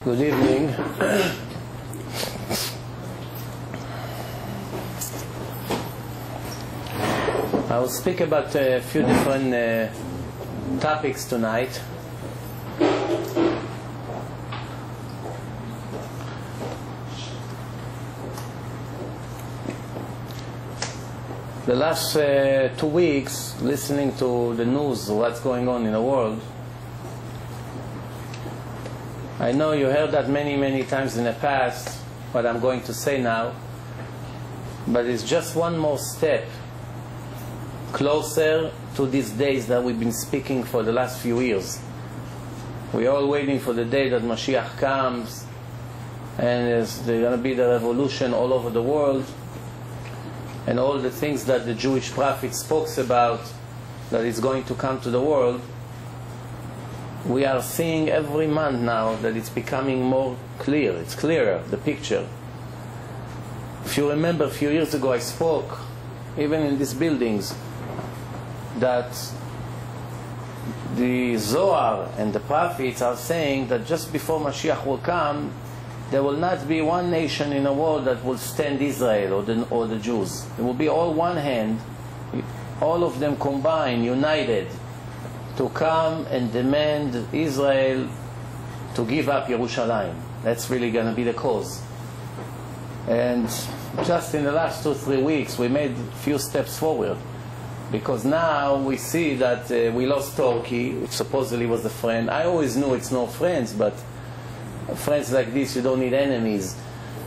Good evening. I will speak about a few different topics tonight. The last 2 weeks, listening to the news, what's going on in the world, I know you heard that many times in the past, what I'm going to say now, but it's just one more step closer to these days that we've been speaking for the last few years. We're all waiting for the day that Mashiach comes, and there's going to be the revolution all over the world, and all the things that the Jewish prophet spoke about, that is going to come to the world. We are seeing every month now that it's becoming more clear. It's clearer, the picture. If you remember, a few years ago I spoke, even in these buildings, that the Zohar and the prophets are saying that just before Mashiach will come, there will not be one nation in the world that will stand Israel or the Jews. It will be all one hand, all of them combined, united, to come and demand Israel to give up Yerushalayim. That's really going to be the cause. And just in the last 2-3 weeks we made a few steps forward, because now we see that we lost Turkey, which supposedly was a friend. I always knew it's no friends, but friends like this, you don't need enemies.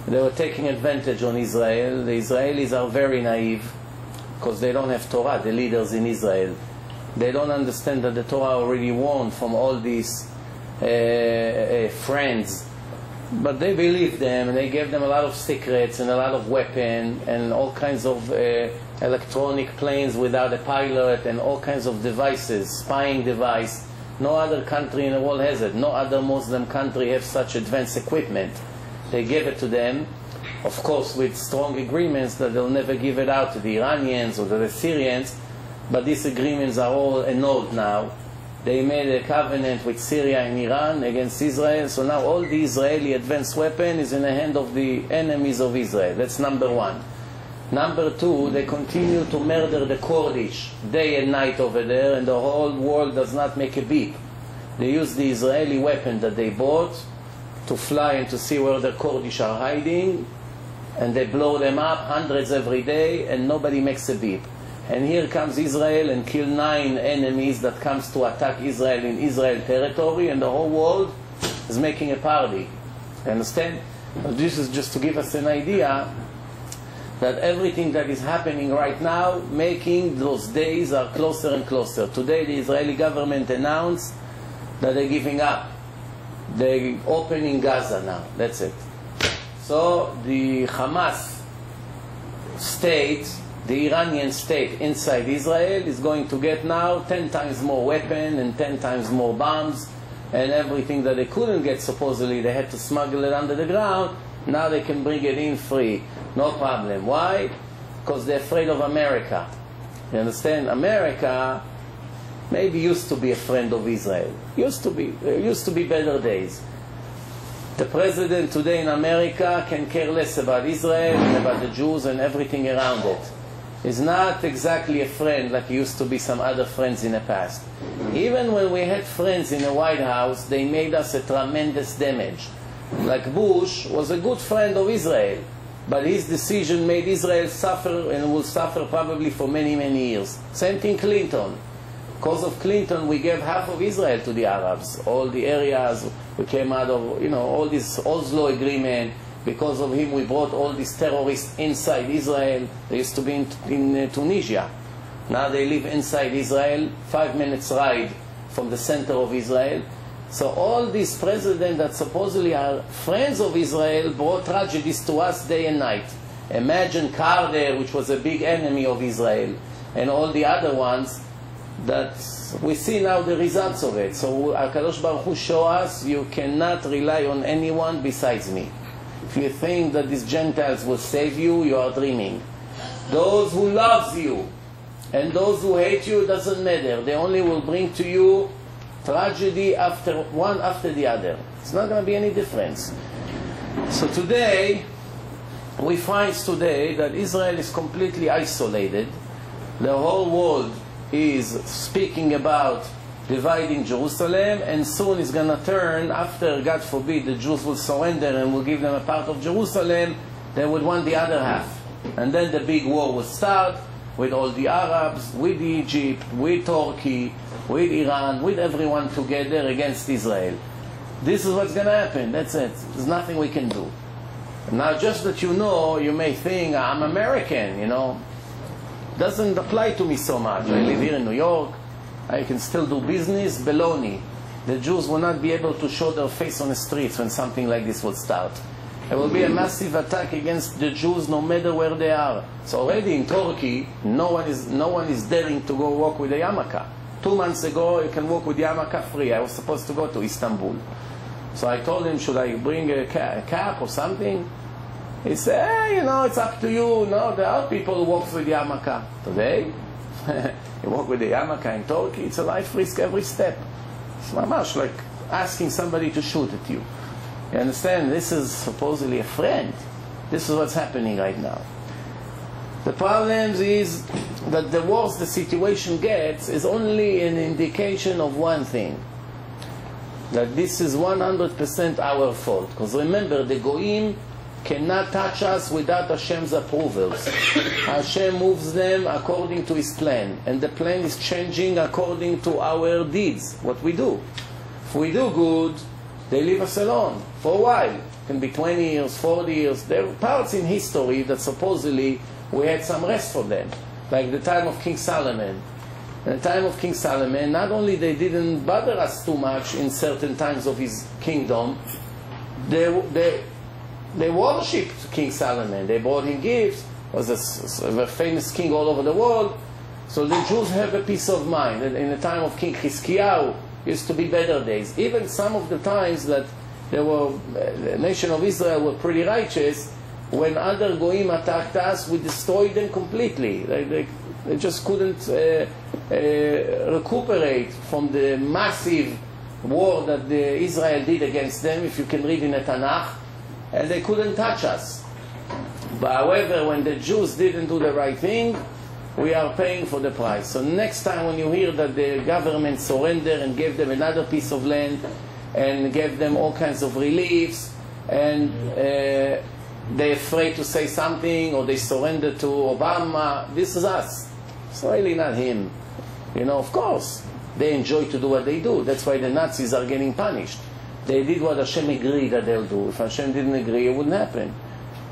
They were taking advantage on Israel. The Israelis are very naive because they don't have Torah, the leaders in Israel. They don't understand that the Torah already won from all these friends. But they believed them, and they gave them a lot of secrets and a lot of weapons and all kinds of electronic planes without a pilot and all kinds of devices, spying device. No other country in the world has it. No other Muslim country has such advanced equipment. They gave it to them, of course with strong agreements that they'll never give it out to the Iranians or to the Syrians. But these agreements are all annulled now. They made a covenant with Syria and Iran against Israel, so now all the Israeli advanced weapon is in the hand of the enemies of Israel. That's number one. Number two, they continue to murder the Kurdish day and night over there, and the whole world does not make a beep. They use the Israeli weapon that they bought to fly and to see where the Kurdish are hiding, and they blow them up, hundreds every day, and nobody makes a beep. And here comes Israel and kill 9 enemies that comes to attack Israel in Israel territory, and the whole world is making a party. You understand? But this is just to give us an idea that everything that is happening right now, making those days are closer and closer. Today the Israeli government announced that they're giving up. They're opening Gaza now. That's it. So the Hamas state, the Iranian state inside Israel, is going to get now 10 times more weapons and 10 times more bombs, and everything that they couldn't get, supposedly they had to smuggle it under the ground, now they can bring it in free, no problem. Why? Because they're afraid of America. You understand? America maybe used to be a friend of Israel. Used to be better days. The president today in America can care less about Israel and about the Jews and everything around it. Is not exactly a friend like used to be some other friends in the past. Even when we had friends in the White House, they made us a tremendous damage. Like Bush was a good friend of Israel, but his decision made Israel suffer, and will suffer probably for many years. Same thing Clinton. Because of Clinton, we gave half of Israel to the Arabs. All the areas we came out of, all this Oslo agreement. Because of him, we brought all these terrorists inside Israel. They used to be in Tunisia. Now they live inside Israel, 5 minutes ride from the center of Israel. So all these presidents that supposedly are friends of Israel brought tragedies to us day and night. Imagine Carter, which was a big enemy of Israel, and all the other ones that we see now the results of it. So HaKadosh Baruch Hu show us you cannot rely on anyone besides me. If you think that these Gentiles will save you, you are dreaming. Those who love you and those who hate you, doesn't matter. They only will bring to you tragedy one after the other. It's not going to be any difference. So today, we find today that Israel is completely isolated. The whole world is speaking about dividing Jerusalem, and soon it's going to turn, after, God forbid, the Jews will surrender and will give them a part of Jerusalem, they would want the other half. And then the big war will start with all the Arabs, with Egypt, with Turkey, with Iran, with everyone together against Israel. This is what's going to happen. That's it. There's nothing we can do. Now, just that you know, you may think, I'm American, you know. Doesn't apply to me so much. I live here in New York. I can still do business. Baloney. The Jews will not be able to show their face on the streets when something like this will start. There will be a massive attack against the Jews no matter where they are. So already in Turkey, no one is daring to go walk with a yarmulke. 2 months ago, you can walk with yarmulke free. I was supposed to go to Istanbul. So I told him, should I bring a cap or something? He said, hey, you know, it's up to you. No, there are people who walk with yarmulke. Today, you walk with the yarmulke in Turkey, it's a life risk every step. It's mamash like asking somebody to shoot at you. You understand? This is supposedly a friend. This is what's happening right now. The problem is that the worse the situation gets is only an indication of one thing. That this is 100% our fault. Because remember, the Goyim cannot touch us without Hashem's approvals. Hashem moves them according to His plan. And the plan is changing according to our deeds, what we do. If we do good, they leave us alone for a while. It can be 20 years, 40 years. There are parts in history that supposedly we had some rest for them. Like the time of King Solomon. In the time of King Solomon, not only they didn't bother us too much in certain times of his kingdom, they worshipped King Solomon. They brought him gifts. Was a famous king all over the world. So the Jews have a peace of mind. In the time of King Chizkiyahu, used to be better days. Even some of the times that the nation of Israel were pretty righteous, when other Goyim attacked us, we destroyed them completely. They just couldn't recuperate from the massive war that Israel did against them, if you can read in the Tanakh, and they couldn't touch us. But however, when the Jews didn't do the right thing, we are paying for the price. So next time when you hear that the government surrendered and gave them another piece of land and gave them all kinds of reliefs, and they're afraid to say something, or they surrender to Obama, this is us. It's really not him. You know, of course, they enjoy to do what they do. That's why the Nazis are getting punished. They did what Hashem agreed that they'll do. If Hashem didn't agree, it wouldn't happen.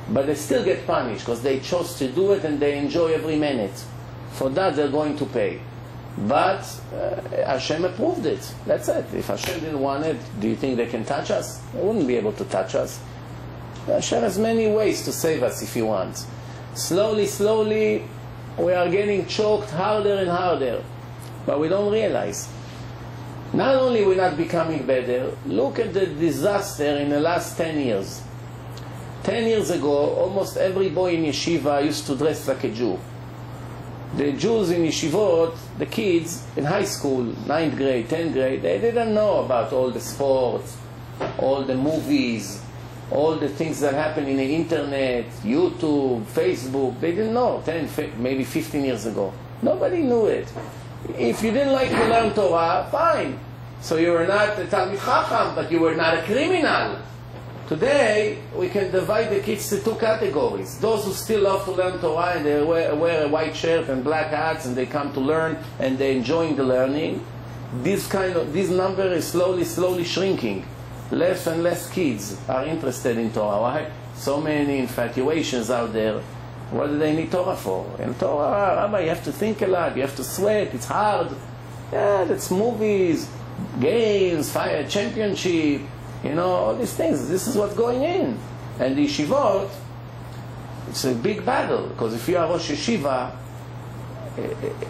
But they still get punished because they chose to do it and they enjoy every minute. For that, they're going to pay. But Hashem approved it. That's it. If Hashem didn't want it, do you think they can touch us? They wouldn't be able to touch us. Hashem has many ways to save us if He wants. Slowly, slowly, we are getting choked harder and harder. But we don't realize. Not only we're not becoming better, look at the disaster in the last 10 years. 10 years ago, almost every boy in yeshiva used to dress like a Jew. The Jews in yeshivot, the kids in high school, 9th grade, 10th grade, they didn't know about all the sports, all the movies, all the things that happen in the internet, YouTube, Facebook. They didn't know 10, maybe 15 years ago. Nobody knew it. If you didn't like to learn Torah, fine. So you were not a Talmid Chacham, but you were not a criminal. Today, we can divide the kids to 2 categories. Those who still love to learn Torah and they wear a white shirt and black hats and they come to learn and they're enjoying the learning. This number is slowly shrinking. Less and less kids are interested in Torah. Why? So many infatuations out there. What do they need Torah for? In Torah, Rabbi, you have to think a lot, you have to sweat, it's hard. Yeah, that's movies, games, fire championship, you know, all these things. This is what's going in. And the yeshivot, it's a big battle, because if you are Rosh Yeshiva,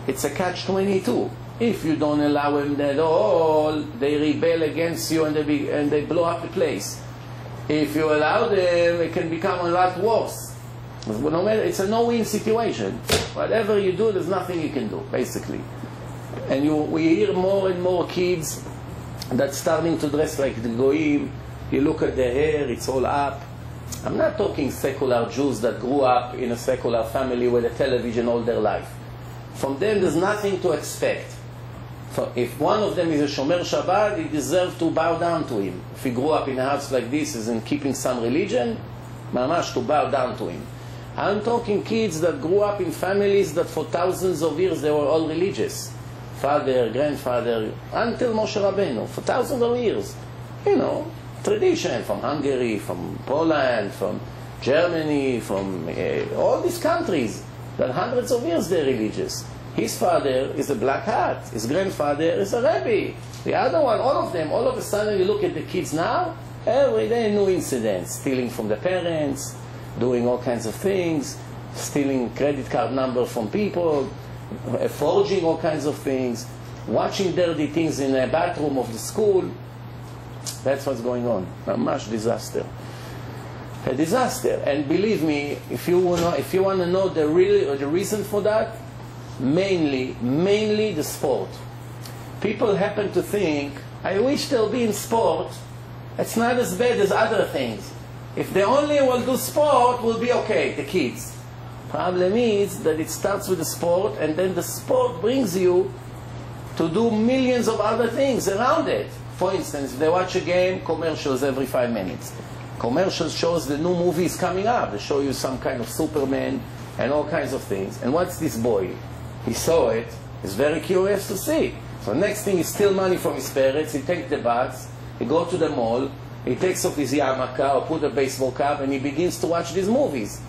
it's a catch-22. If you don't allow them at all, they rebel against you and they blow up the place. If you allow them, it can become a lot worse. No matter, it's a no-win situation. Whatever you do, there's nothing you can do, basically. And we hear more and more kids that's starting to dress like the Goyim, You look at their hair, it's all up. I'm not talking secular Jews that grew up in a secular family with a television all their life. From them, there's nothing to expect. If one of them is a Shomer Shabbat, he deserves to bow down to him. If he grew up in a house like this, is in keeping some religion, mamash, to bow down to him. I'm talking kids that grew up in families that for thousands of years they were all religious. Father, grandfather, until Moshe Rabbeinu, for thousands of years. You know, tradition from Hungary, from Poland, from Germany, from all these countries that hundreds of years they're religious. His father is a black hat. His grandfather is a Rebbe. The other one, all of them, all of a sudden you look at the kids now, every day new incidents. Stealing from the parents, doing all kinds of things, stealing credit card number from people, forging all kinds of things, watching dirty things in a bathroom of the school. That's what's going on. A much disaster. A disaster. And believe me, if you want to know the reason for that, mainly the sport. People happen to think, I wish they'll be in sport. It's not as bad as other things. If they only will do sport, we'll be okay, the kids. Problem is that it starts with the sport, and then the sport brings you to do millions of other things around it. For instance, if they watch a game, commercials every 5 minutes. Commercials shows the new movies coming up. They show you some kind of Superman and all kinds of things. And what's this boy? He saw it. He's very curious to see. So next thing, he steal money from his parents. He take the bus. He go to the mall. He takes off his yarmulke or put a baseball cap, and he begins to watch these movies.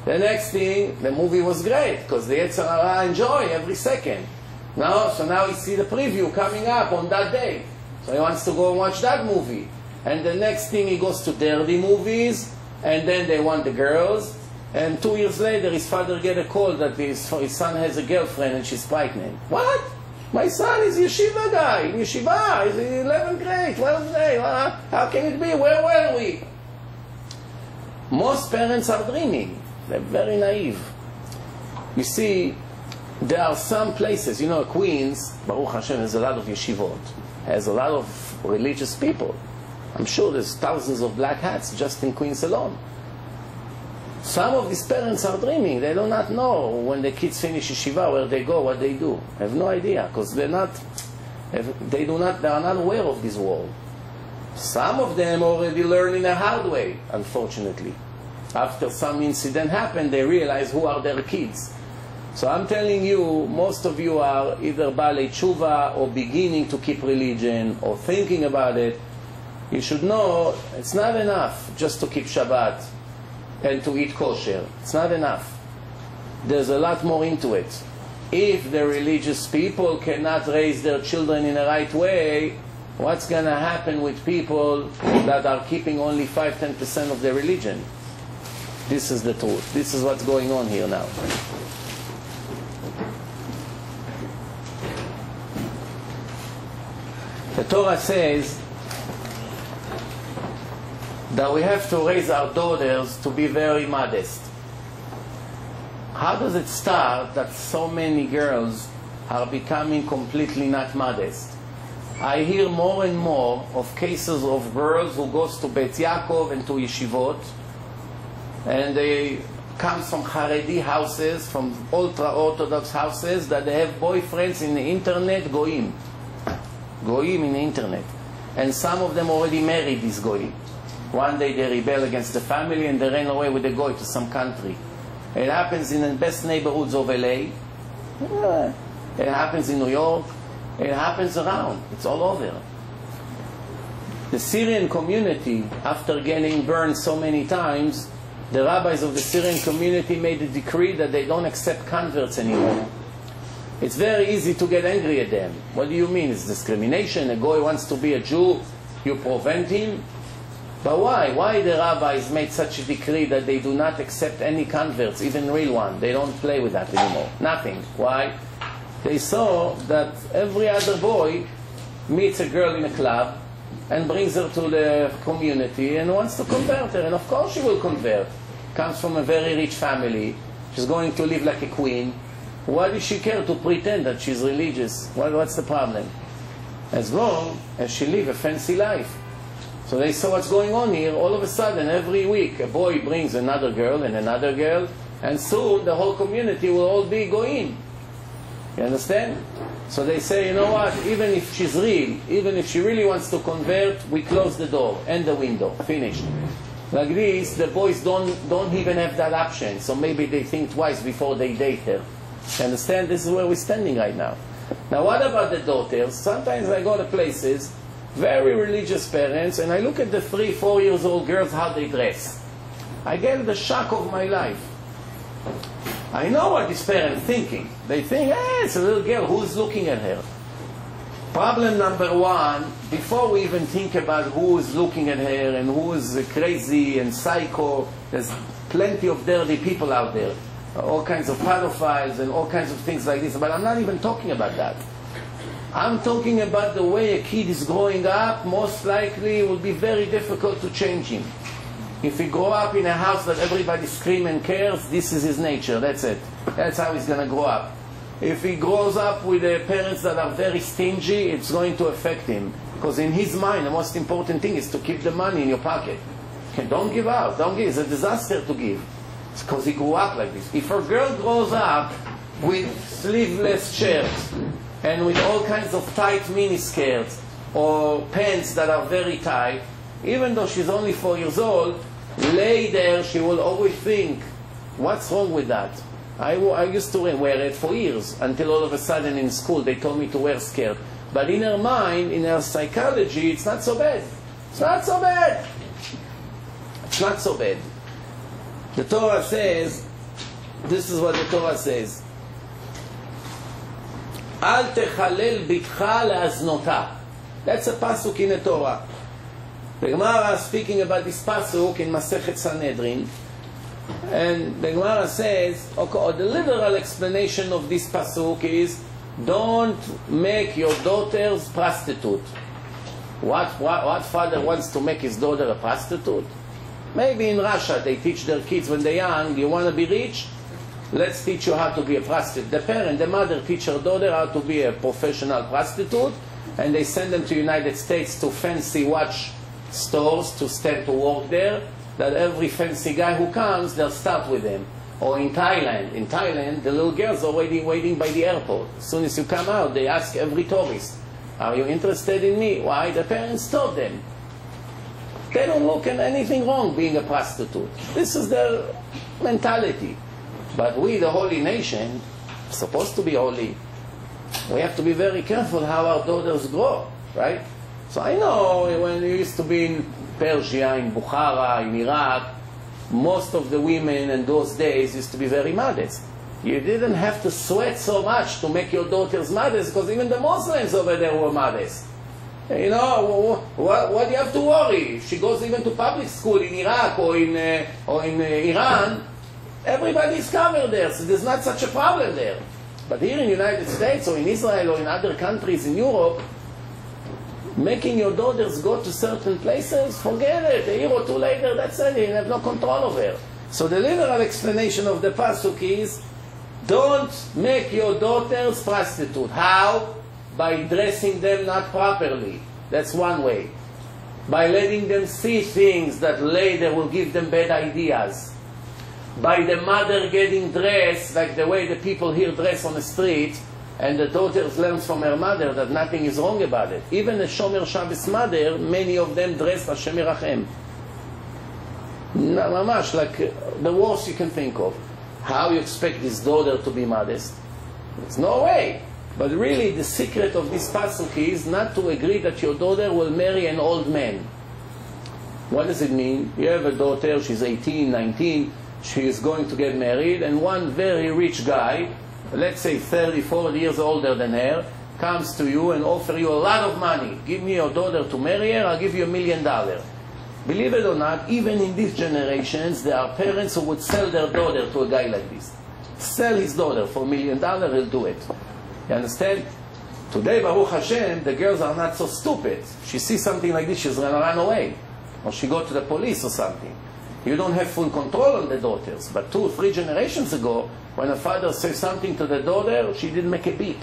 The next thing, the movie was great because the Yetzer Hara enjoy every second. So now he see the preview coming up on that day. So he wants to go and watch that movie. And the next thing, he goes to dirty movies, and then they want the girls. And 2 years later, his father get a call that his son has a girlfriend and she's pregnant. What? My son is a yeshiva guy, in yeshiva, he's in 11th grade, 12th grade. How can it be? Where were we? Most parents are dreaming. They're very naive. You see, there are some places, you know, Queens, Baruch Hashem, has a lot of yeshivot, has a lot of religious people. I'm sure there's thousands of black hats just in Queens alone. Some of these parents are dreaming. They do not know when the kids finish yeshiva where they go, what they do. I have no idea because they are not aware of this world. Some of them already learn in a hard way, unfortunately. After some incident happened, they realize who are their kids. So I'm telling you, most of you are either Baalei Tshuva or beginning to keep religion or thinking about it. You should know it's not enough just to keep Shabbat and to eat kosher. It's not enough. There's a lot more into it. If the religious people cannot raise their children in the right way, what's going to happen with people that are keeping only 5–10% of their religion? This is the truth. This is what's going on here now. The Torah says that we have to raise our daughters to be very modest. How does it start that so many girls are becoming completely not modest? I hear more and more of cases of girls who goes to Beit Yaakov and to yeshivot, and they come from Haredi houses, from ultra-Orthodox houses, that they have boyfriends in the internet, goyim in the internet. And some of them already married these goyim. One day they rebel against the family and they ran away with the goy to some country. It happens in the best neighborhoods of LA. It happens in New York. It happens around. It's all over. The Syrian community, after getting burned so many times, the rabbis of the Syrian community made a decree that they don't accept converts anymore. It's very easy to get angry at them. What do you mean? It's discrimination. A goy wants to be a Jew, you prevent him? But why? Why the rabbis made such a decree that they do not accept any converts, even real one? They don't play with that anymore. Nothing. Why? They saw that every other boy meets a girl in a club and brings her to the community and wants to convert her. And of course she will convert. Comes from a very rich family. She's going to live like a queen. Why does she care to pretend that she's religious? What's the problem? As long as she lives a fancy life. So they saw what's going on here. All of a sudden, every week, a boy brings another girl and another girl, and soon the whole community will all be goyim. You understand? So they say, you know what, even if she's real, even if she really wants to convert, we close the door and the window. Finished. Like this, the boys don't even have that option. So maybe they think twice before they date her. You understand? This is where we're standing right now. Now what about the daughters? Sometimes I go to places, very religious parents, and I look at the 3-4 years old girls, how they dress. I get the shock of my life. I know what this parent thinking. They think, hey, it's a little girl, who's looking at her? Problem number one, before we even think about who is looking at her and who is crazy and psycho, there's plenty of dirty people out there. All kinds of pedophiles and all kinds of things like this. But I'm not even talking about that. I'm talking about the way a kid is growing up. Most likely it will be very difficult to change him. If he grow up in a house that everybody screams and cares, this is his nature, that's it. That's how he's going to grow up. If he grows up with parents that are very stingy, it's going to affect him. Because in his mind, the most important thing is to keep the money in your pocket. Okay, don't give out, don't give. It's a disaster to give. It's because he grew up like this. If a girl grows up with sleeveless shirts and with all kinds of tight miniskirts or pants that are very tight, even though she's only 4 years old, later she will always think, what's wrong with that? I used to wear it for years, until all of a sudden in school they told me to wear skirt. But in her mind, in her psychology, it's not so bad. It's not so bad. It's not so bad. The Torah says, this is what the Torah says, Al techalel bitcha le'aznota. That's a pasuk in the Torah. The Gemara is speaking about this pasuk in Masechet Sanhedrin, and the Gemara says, okay, the literal explanation of this pasuk is, don't make your daughters prostitute. What father wants to make his daughter a prostitute? Maybe in Russia they teach their kids when they're young, you want to be rich? Let's teach you how to be a prostitute. The parent, the mother teach her daughter how to be a professional prostitute, and they send them to the United States to fancy watch stores to stand to work there, that every fancy guy who comes, they'll start with them. Or in Thailand, the little girls are waiting by the airport. As soon as you come out, they ask every tourist, are you interested in me? Why? The parents taught them. They don't look at anything wrong being a prostitute. This is their mentality. But we, the holy nation, are supposed to be holy. We have to be very careful how our daughters grow, right? So I know when you used to be in Persia, in Bukhara, in Iraq, most of the women in those days used to be very modest. You didn't have to sweat so much to make your daughters modest, because even the Muslims over there were modest. You know, what do you have to worry? If she goes even to public school in Iraq or in Iran, everybody's covered there, so there's not such a problem there. But here in the United States or in Israel or in other countries in Europe, making your daughters go to certain places, forget it. A year or two later, that's it. You have no control over it. So the literal explanation of the pasuk is, don't make your daughters prostitute. How? By dressing them not properly. That's one way. By letting them see things that later will give them bad ideas. By the mother getting dressed like the way the people here dress on the street, and the daughter learns from her mother that nothing is wrong about it. Even a Shomer Shabbos mother, many of them dress Hashem Yerachem. Mamash, like the worst you can think of. How you expect this daughter to be modest? There's no way. But really the secret of this pasuk is not to agree that your daughter will marry an old man. What does it mean? You have a daughter, she's 18, 19, she is going to get married, and one very rich guy, let's say 30, 40 years older than her, comes to you and offers you a lot of money. Give me your daughter to marry her, I'll give you $1 million. Believe it or not, even in these generations, there are parents who would sell their daughter to a guy like this. Sell his daughter for $1 million, he'll do it. You understand? Today, Baruch Hashem, the girls are not so stupid. She sees something like this, she's going to run away. Or she go to the police or something. You don't have full control on the daughters. But 2 or 3 generations ago, when a father says something to the daughter, she didn't make a beep.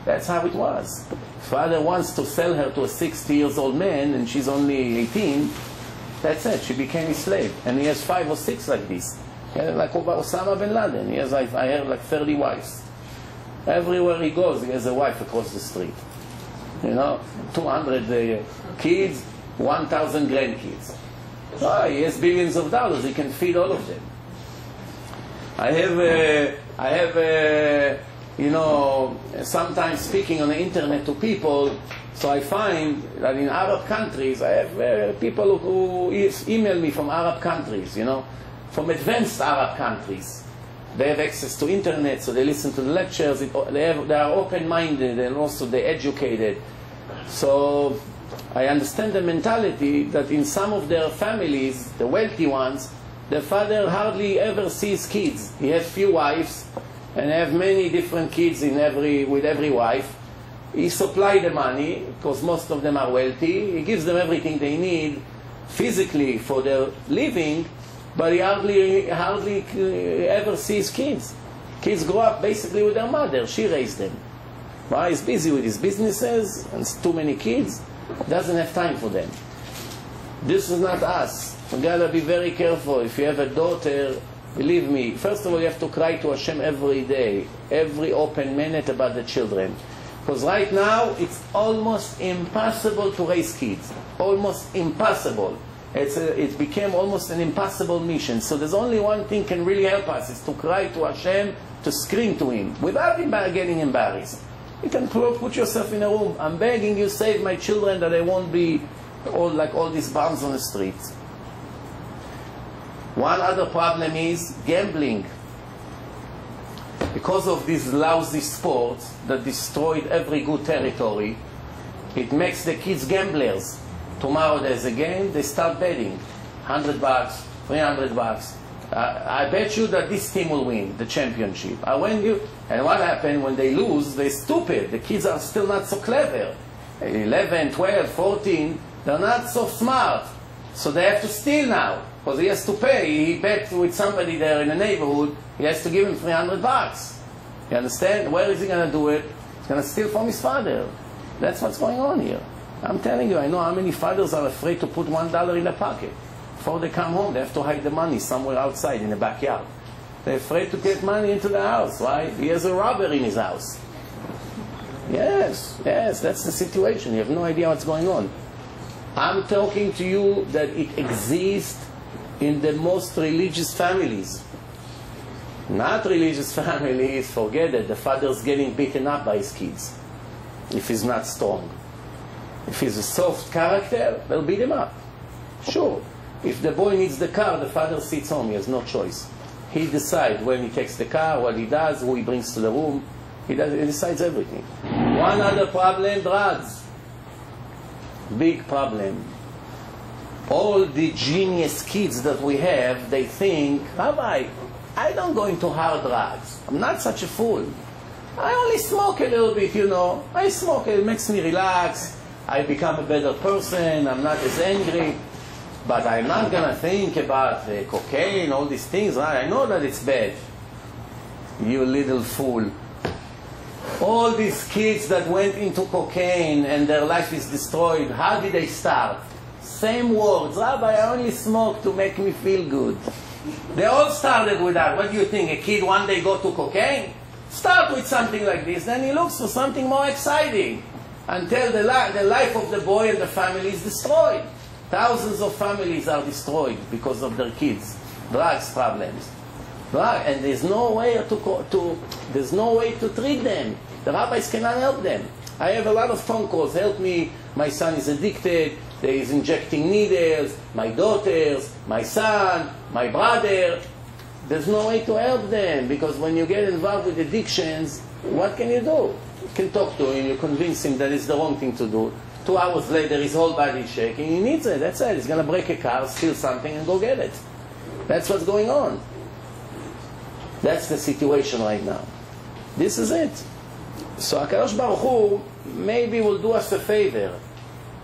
That's how it was. Father wants to sell her to a 60-year-old man, and she's only 18. That's it. She became his slave. And he has 5 or 6 like this. Like Osama bin Laden. He has, I heard, like 30 wives. Everywhere he goes, he has a wife across the street. 200 kids, 1,000 grandkids. Oh, he has billions of dollars. He can feed all of them. I have sometimes speaking on the internet to people, so I find that in Arab countries, I have people who email me from Arab countries, from advanced Arab countries. They have access to internet, so they listen to the lectures. They are open-minded, and also they're educated. So I understand the mentality that in some of their families, the wealthy ones, the father hardly ever sees kids. He has few wives, and have many different kids with every wife. He supplies the money, because most of them are wealthy. He gives them everything they need physically for their living, but he hardly ever sees kids. Kids grow up basically with their mother. She raised them. Well, he's busy with his businesses, and too many kids. Doesn't have time for them. This is not us. We gotta be very careful. If you have a daughter, believe me, first of all, you have to cry to Hashem every day, every open minute about the children. Because right now, it's almost impossible to raise kids. Almost impossible. It became almost an impossible mission. So there's only one thing can really help us, is to cry to Hashem, to scream to Him, without getting embarrassed. You can put yourself in a room. I'm begging you, save my children, that they won't be like all these bums on the streets. One other problem is gambling. Because of these lousy sports that destroyed every good territory, it makes the kids gamblers. Tomorrow there's a game, they start betting. $100, $300. I bet you that this team will win the championship. And what happened when they lose? They're stupid. The kids are still not so clever. 11, 12, 14, they're not so smart. So they have to steal now, because he has to pay. He bet with somebody there in the neighborhood, he has to give him $300. You understand? Where is he going to do it? He's going to steal from his father. That's what's going on here. I'm telling you, I know how many fathers are afraid to put $1 in their pocket. Before they come home, they have to hide the money somewhere outside in the backyard. They're afraid to get money into the house. Why? He has a robber in his house. Yes, that's the situation. You have no idea what's going on. I'm talking to you that it exists in the most religious families. Not religious families, forget it. The father's getting beaten up by his kids if he's not strong. If he's a soft character, they'll beat him up. Sure. If the boy needs the car, the father sits home. He has no choice. He decides when he takes the car, what he does, who he brings to the room. He decides everything. One other problem, drugs. Big problem. All the genius kids that we have, they think, Rabbi, I don't go into hard drugs. I'm not such a fool. I only smoke a little bit, I smoke, it makes me relax. I become a better person. I'm not as angry. But I'm not going to think about cocaine, all these things. I know that it's bad. You little fool. All these kids that went into cocaine and their life is destroyed, how did they start? Same words. Rabbi, I only smoke to make me feel good. They all started with that. What do you think? A kid one day go to cocaine? Start with something like this. Then he looks for something more exciting. Until the life of the boy and the family is destroyed. Thousands of families are destroyed because of their kids. Drugs problems. And there's no way to treat them. The rabbis cannot help them. I have a lot of phone calls. Help me. My son is addicted. He's injecting needles. My daughters, my son, my brother. There's no way to help them, because when you get involved with addictions, what can you do? You can talk to him. You convince him that it's the wrong thing to do. 2 hours later, his whole body is shaking. He needs it. That's it. He's going to break a car, steal something, and go get it. That's what's going on. That's the situation right now. This is it. So HaKadosh Baruch Hu maybe will do us a favor.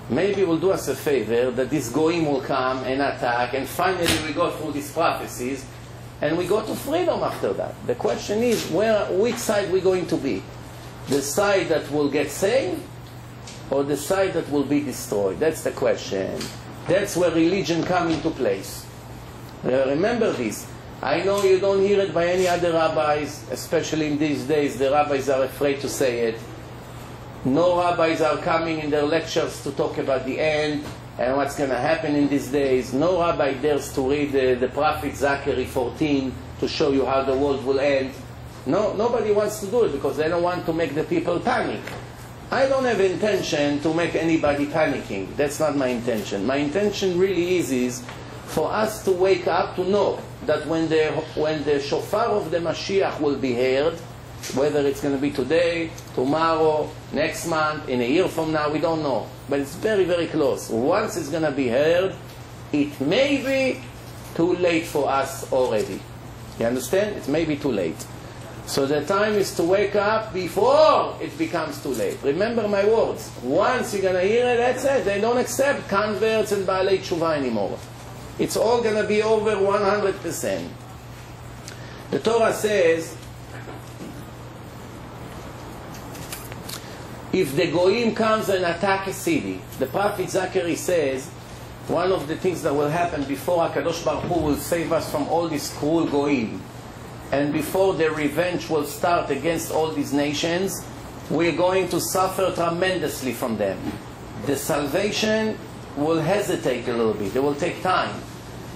Maybe will do us a favor that this goyim will come and attack, and finally we go through these prophecies, and we go to freedom after that. The question is, which side we're going to be? The side that will get saved, or the side that will be destroyed? That's the question. That's where religion comes into place. Remember this. I know you don't hear it by any other rabbis, especially in these days. The rabbis are afraid to say it. No rabbis are coming in their lectures to talk about the end and what's going to happen in these days. No rabbi dares to read the prophet Zachary 14 to show you how the world will end. No, nobody wants to do it because they don't want to make the people panic. I don't have intention to make anybody panicking. That's not my intention. My intention really is for us to wake up to know that when the shofar of the Mashiach will be heard, whether it's going to be today, tomorrow, next month, in a year from now, we don't know. But it's very, very close. Once it's going to be heard, it may be too late for us already. You understand? It may be too late. So the time is to wake up before it becomes too late. Remember my words. Once you're going to hear it, that's it. They don't accept converts and Baalei Tshuva anymore. It's all going to be over 100%. The Torah says, if the Goyim comes and attack a city, the prophet Zachary says, one of the things that will happen before HaKadosh Baruch Hu will save us from all these cruel Goyim, and before their revenge will start against all these nations, we're going to suffer tremendously from them. The salvation will hesitate a little bit. It will take time.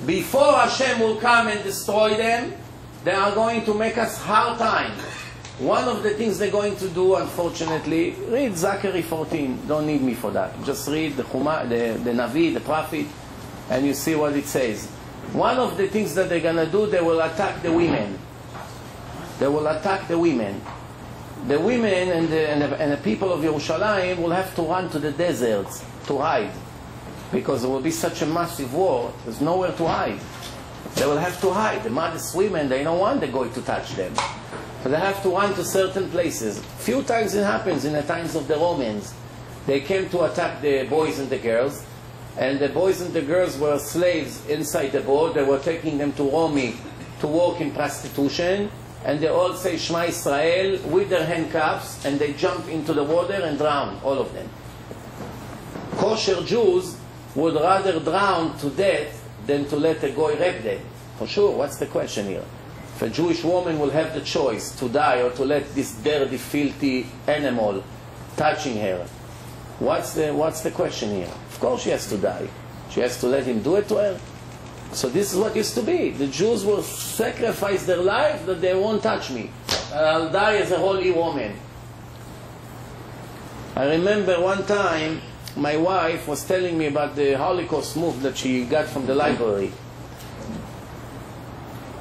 Before Hashem will come and destroy them, they are going to make us hard time. One of the things they're going to do, unfortunately, read Zachary 14. Don't need me for that. Just read the Navi, the prophet, and you see what it says. One of the things that they're going to do, they will attack the women. They will attack the women. The women and the people of Yerushalayim will have to run to the deserts to hide. Because there will be such a massive war, there's nowhere to hide. They will have to hide. The modest women, they don't want the goy to touch them. So they have to run to certain places. Few times it happens in the times of the Romans. They came to attack the boys and the girls. And the boys and the girls were slaves inside the boat. They were taking them to Rome to work in prostitution. And they all say Shema Israel with their handcuffs. And they jump into the water and drown, all of them. Kosher Jews would rather drown to death than to let a goy rape them. For sure, what's the question here? If a Jewish woman will have the choice to die or to let this dirty, filthy animal touching her, what's the question here? Of course she has to die. She has to let him do it to her. So this is what used to be. The Jews will sacrifice their life that they won't touch me. I'll die as a holy woman. I remember one time my wife was telling me about the Holocaust move that she got from the library.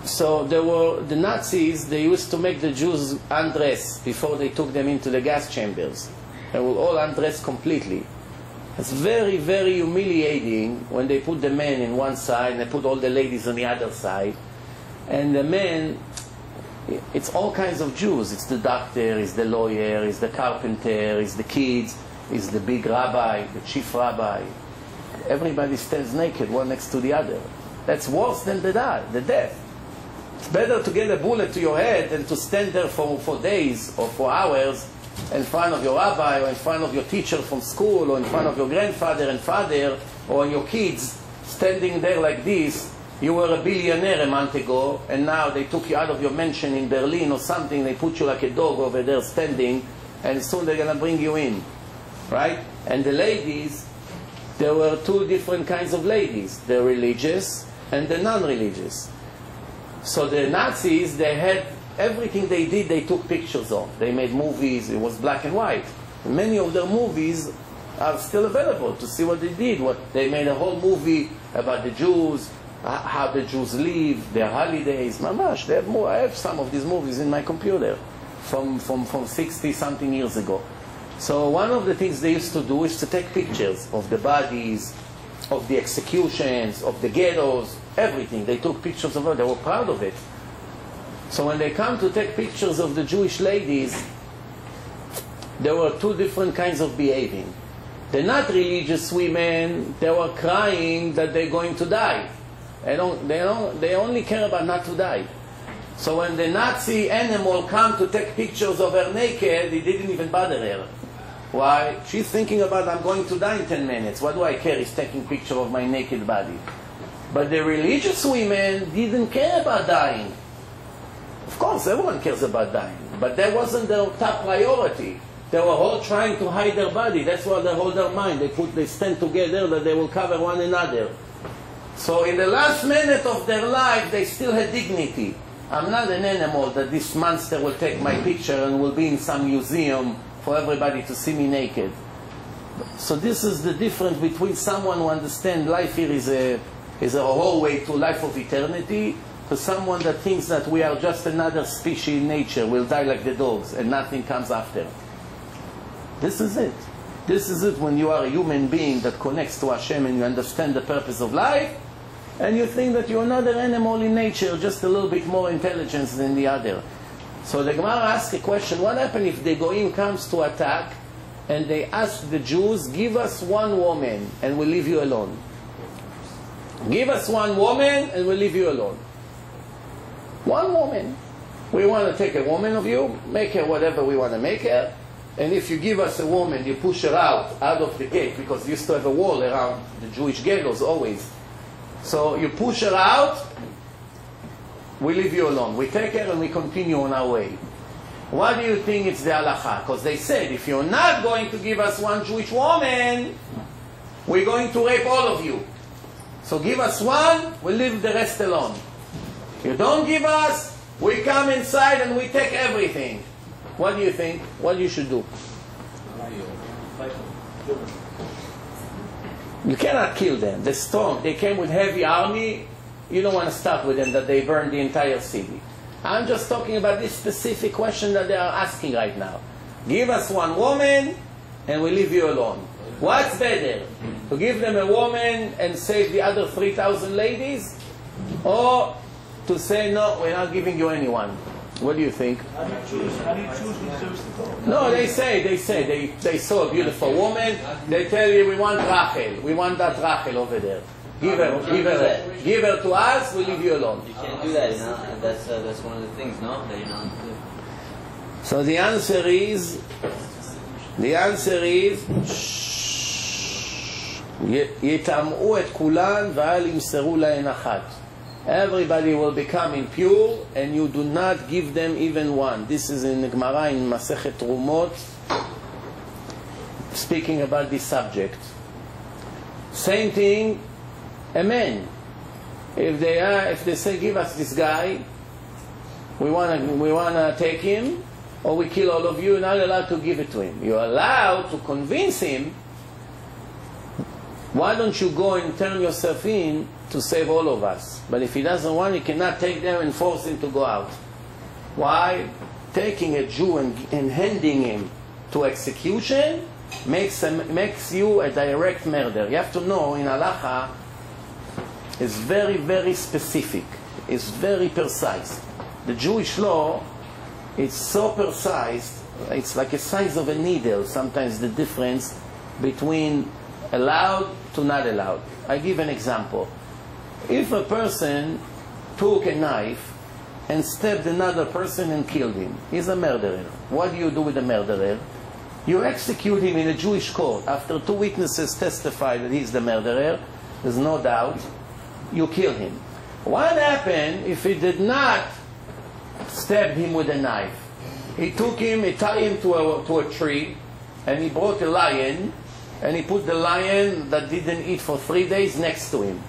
So there were the Nazis, they used to make the Jews undress before they took them into the gas chambers. They will all undress completely. It's very, very humiliating when they put the men in one side and they put all the ladies on the other side. And the men, it's all kinds of Jews. It's the doctor, it's the lawyer, it's the carpenter, it's the kids, it's the big rabbi, the chief rabbi. Everybody stands naked, one next to the other. That's worse than the death. It's better to get a bullet to your head than to stand there for days or for hours in front of your rabbi or in front of your teacher from school or in front of your grandfather and father or your kids standing there like this. You were a billionaire a month ago and now they took you out of your mansion in Berlin or something. They put you like a dog over there standing and soon they're going to bring you in. Right? And the ladies, there were two different kinds of ladies, the religious and the non-religious. So the Nazis, they had everything they did, they took pictures of. They made movies, it was black and white. Many of their movies are still available to see what they did. They made a whole movie about the Jews, how the Jews live, their holidays. Mamash, I have some of these movies in my computer from 60-something years ago. So one of the things they used to do is to take pictures of the bodies, of the executions, of the ghettos, everything. They took pictures of it. They were proud of it. So when they come to take pictures of the Jewish ladies, there were two different kinds of behaving. The not religious women, they were crying that they're going to die. They only care about not to die. So when the Nazi animal come to take pictures of her naked, he didn't even bother her. Why? She's thinking about, I'm going to die in 10 minutes. What do I care? He's taking picture of my naked body. But the religious women didn't care about dying. Of course, everyone cares about dying. But that wasn't their top priority. They were all trying to hide their body. That's why they hold their mind. They stand together that they will cover one another. So in the last minute of their life, they still had dignity. I'm not an animal that this monster will take my picture and will be in some museum for everybody to see me naked. So this is the difference between someone who understands life here is a whole way to life of eternity, to someone that thinks that we are just another species in nature, we'll die like the dogs and nothing comes after. This is it. This is it when you are a human being that connects to Hashem and you understand the purpose of life, and you think that you're another animal in nature, just a little bit more intelligence than the other. So the Gemara asks a question, what happens if the Goyim comes to attack and they ask the Jews, give us one woman and we'll leave you alone. Give us one woman and we'll leave you alone. One woman. We want to take a woman of you, make her whatever we want to make her, and if you give us a woman, you push her out of the gate, because you used to have a wall around the Jewish ghettos always. So you push her out, we leave you alone. We take her and we continue on our way. Why do you think it's the halacha? Because they said, if you're not going to give us one Jewish woman, we're going to rape all of you. So give us one, we'll leave the rest alone. You don't give us, we come inside and we take everything. What do you think? What you should do? You cannot kill them. They're strong. They came with heavy army. You don't want to start with them that they burned the entire city. I'm just talking about this specific question that they are asking right now. Give us one woman and we leave you alone. What's better? To give them a woman and save the other 3,000 ladies? Or to say, no, we're not giving you anyone? What do you think? How do you choose? How do you choose who deserves to go? No, they saw a beautiful woman. They tell you, we want Rachel. We want that Rachel over there. Give her to us, we'll leave you alone. You can't do that, you know, and that's one of the things, no? That you're not to do. So the answer is, יטמאו את כולן ואל ימסרו להן אחת. Everybody will become impure and you do not give them even one. This is in the Gemara in Masechet Trumot, speaking about this subject. Same thing, a man. If they say, give us this guy, we wanna take him, or we kill all of you, you're not allowed to give it to him. You're allowed to convince him, why don't you go and turn yourself in to save all of us? But if he doesn't want, you cannot take them and force him to go out. Why? Taking a Jew and handing him to execution makes you a direct murder. You have to know, in halacha, it's very, very specific. It's very precise. The Jewish law is so precise, it's like the size of a needle, sometimes the difference between allowed to not allowed. I give an example. If a person took a knife and stabbed another person and killed him, he's a murderer. What do you do with a murderer? You execute him in a Jewish court. After 2 witnesses testify that he's the murderer, there's no doubt, you kill him. What happened if he did not stab him with a knife? He took him, he tied him to a tree, and he brought a lion, and he put the lion that didn't eat for 3 days next to him.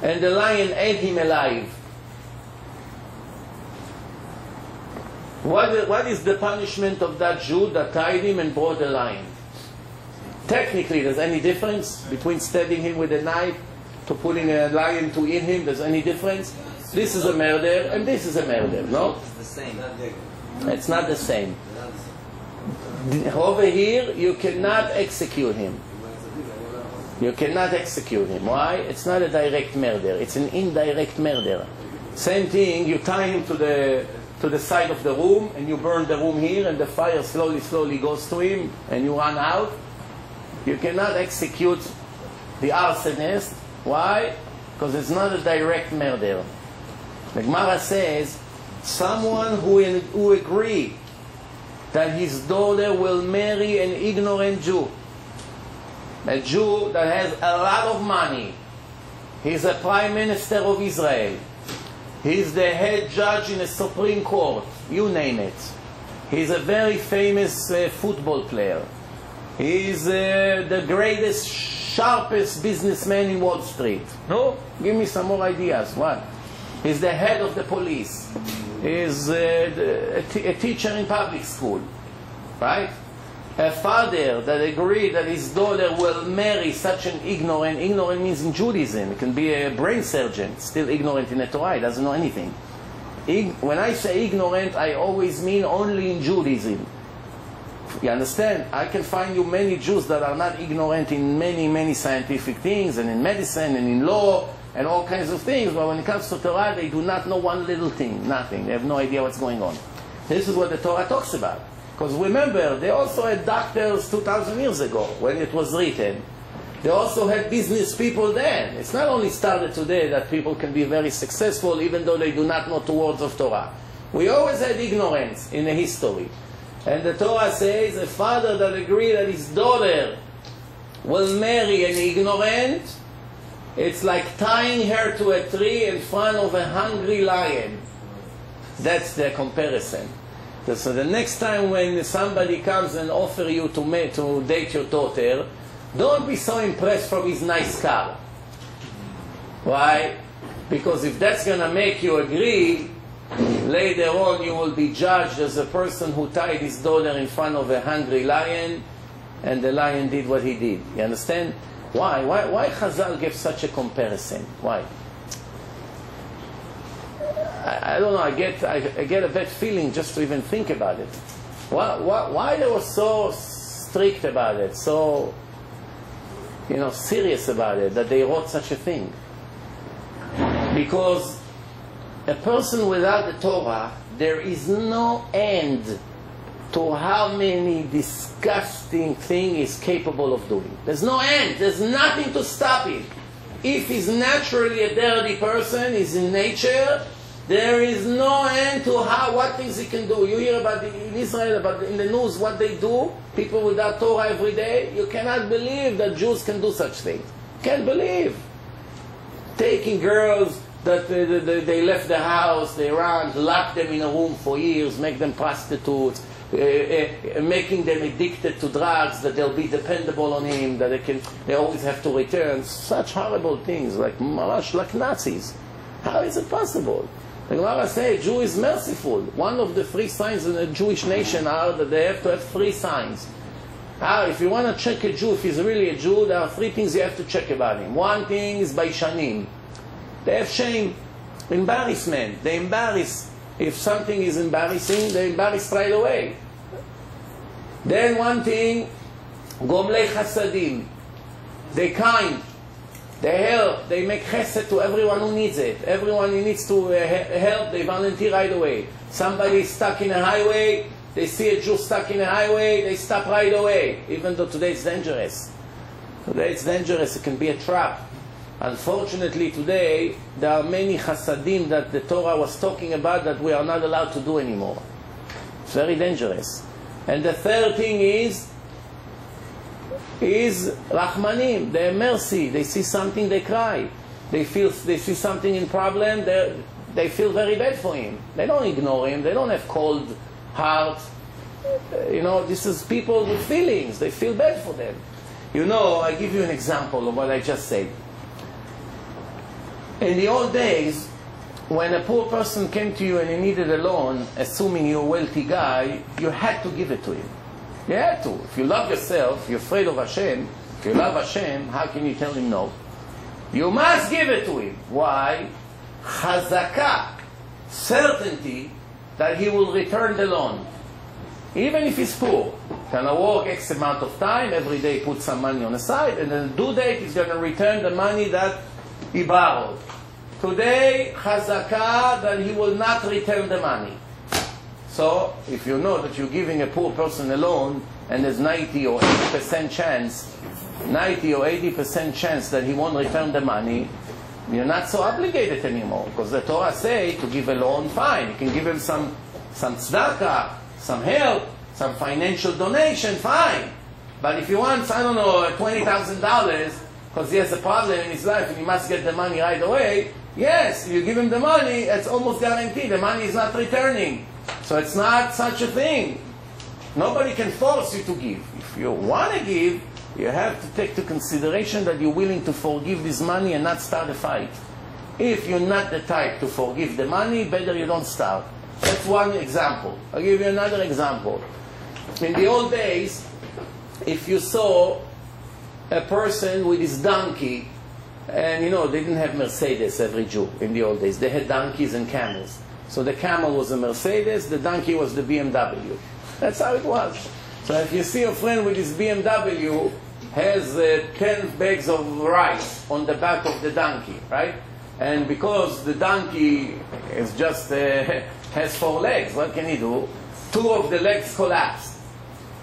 And the lion ate him alive. What is the punishment of that Jew that tied him and brought the lion? Technically, there's any difference between stabbing him with a knife to putting a lion to eat him? There's any difference? This is a murder and this is a murder, no? It's the same. It's not the same. Over here, you cannot execute him. You cannot execute him. Why? It's not a direct murder. It's an indirect murder. Same thing, you tie him to the side of the room, and you burn the room here, and the fire slowly goes to him, and you run out. You cannot execute the arsonist. Why? Because it's not a direct murder. The Gemara says, Someone who agree that his daughter will marry an ignorant Jew, a Jew that has a lot of money. He's a prime minister of Israel. He's the head judge in the Supreme Court. You name it. He's a very famous football player. He's the greatest, sharpest businessman in Wall Street. No? Give me some more ideas. What? He's the head of the police. He's a teacher in public school. Right? A father that agreed that his daughter will marry such an ignorant means in Judaism, it can be a brain surgeon, still ignorant in the Torah, he doesn't know anything. When I say ignorant, I always mean only in Judaism. You understand? I can find you many Jews that are not ignorant in many scientific things, and in medicine, and in law, and all kinds of things, but when it comes to Torah, they do not know one little thing, nothing. They have no idea what's going on. This is what the Torah talks about. Because remember, they also had doctors 2,000 years ago when it was written. They also had business people then. It's not only started today that people can be very successful even though they do not know 2 words of Torah. We always had ignorance in the history. And the Torah says a father that agrees that his daughter will marry an ignorant, it's like tying her to a tree in front of a hungry lion. That's the comparison. So the next time when somebody comes and offers you to date your daughter, don't be so impressed from his nice car. Why? Because if that's going to make you agree, later on you will be judged as a person who tied his daughter in front of a hungry lion, and the lion did what he did. You understand? Why? Why Chazal gave such a comparison? Why? I don't know, I get a bad feeling just to even think about it. Why they were so strict about it, so serious about it, that they wrote such a thing? Because a person without the Torah, there is no end to how many disgusting things he's capable of doing. There's no end, there's nothing to stop him. If he's naturally a dirty person, he's in nature, there is no end to what things he can do. You hear about in Israel, in the news, what they do, people without Torah every day. You cannot believe that Jews can do such things. Can't believe. Taking girls that they left the house, they ran, locked them in a room for years, make them prostitutes, making them addicted to drugs, that they'll be dependable on him, that they always have to return. Such horrible things, like Nazis. How is it possible? The Gemara says a Jew is merciful. One of the 3 signs in a Jewish nation are that they have to have 3 signs. If you want to check a Jew, if he's really a Jew, there are 3 things you have to check about him. One thing is baishanim. They have shame, embarrassment. They embarrass. If something is embarrassing, they embarrass right away. Then one thing, gomlei chasadim. They kind. They help, they make chesed to everyone who needs it. Everyone who needs to help, they volunteer right away. Somebody is stuck in a highway, they see a Jew stuck in a highway, they stop right away. Even though today it's dangerous. Today it's dangerous, it can be a trap. Unfortunately today, there are many chasadim that the Torah was talking about that we are not allowed to do anymore. It's very dangerous. And the third thing is Rahmanim, they have mercy. They see something, they cry. They see something in problem, they feel very bad for him. They don't ignore him, they don't have cold heart. This is people with feelings, they feel bad for them. I give you an example of what I just said. In the old days, when a poor person came to you and he needed a loan, assuming you're a wealthy guy, you had to give it to him. You have to. If you love yourself, you're afraid of Hashem. If you love Hashem, how can you tell him no? You must give it to him. Why? Chazaka, certainty that he will return the loan. Even if he's poor. Can I work X amount of time, every day put some money on the side, and then the due date he's going to return the money that he borrowed. Today, Chazaka, that he will not return the money. So, if you know that you're giving a poor person a loan and there's 90 or 80% chance that he won't return the money, You're not so obligated anymore, because the Torah say to give a loan, fine. You can give him some tzedakah, some help, some financial donation, fine. But if he wants, I don't know, $20,000 because he has a problem in his life and he must get the money right away, yes, you give him the money, it's almost guaranteed. The money is not returning. So it's not such a thing. Nobody can force you to give. If you want to give, you have to take into consideration that you're willing to forgive this money and not start a fight. If you're not the type to forgive the money, better you don't start. That's one example. I'll give you another example. In the old days, if you saw a person with his donkey, and you know, they didn't have Mercedes, every Jew, in the old days. They had donkeys and camels. So the camel was a Mercedes, the donkey was the BMW. That's how it was. So if you see a friend with his BMW, has 10 bags of rice on the back of the donkey, right? And because the donkey is just has 4 legs, what can he do? 2 of the legs collapsed,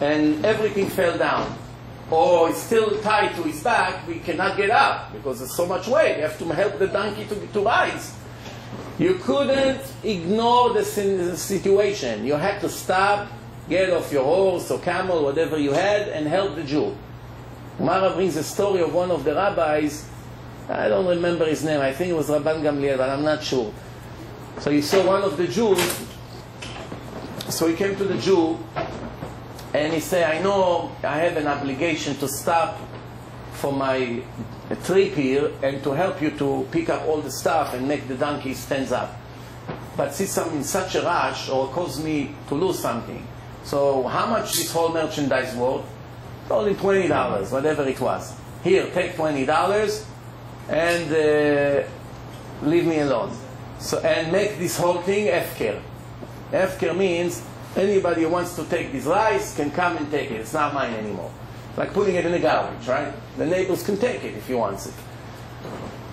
and everything fell down. Or it's still tied to his back, we cannot get up, because there's so much weight. You have to help the donkey to rise. You couldn't ignore the situation. You had to stop, get off your horse or camel, whatever you had, and help the Jew. Gemara brings a story of one of the rabbis. I don't remember his name. I think it was Rabban Gamliel, but I'm not sure. So he saw one of the Jews. So he came to the Jew, and he said, I know I have an obligation to stop for my trip here and to help you to pick up all the stuff and make the donkey stand up. But since I'm in such a rush, or cause me to lose something. So how much this whole merchandise worth? Only $20, whatever it was. Here, take $20 and leave me alone. So, and make this whole thing hefker. Hefker means anybody who wants to take this rice can come and take it. It's not mine anymore. Like putting it in the garbage, right? The neighbors can take it if he wants it.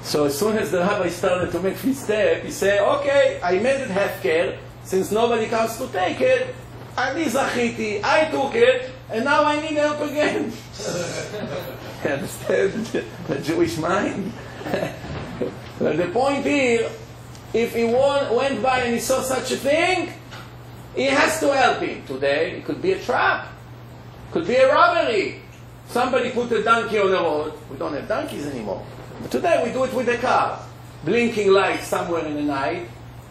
So as soon as the rabbi started to make his step, he said, okay, I made it hefker. Since nobody comes to take it, I took it, and now I need help again. You understand the Jewish mind? But the point here, if he went by and he saw such a thing, he has to help him. Today, it could be a trap. It could be a robbery. Somebody put a donkey on the road. We don't have donkeys anymore. But today, we do it with a car. Blinking lights somewhere in the night.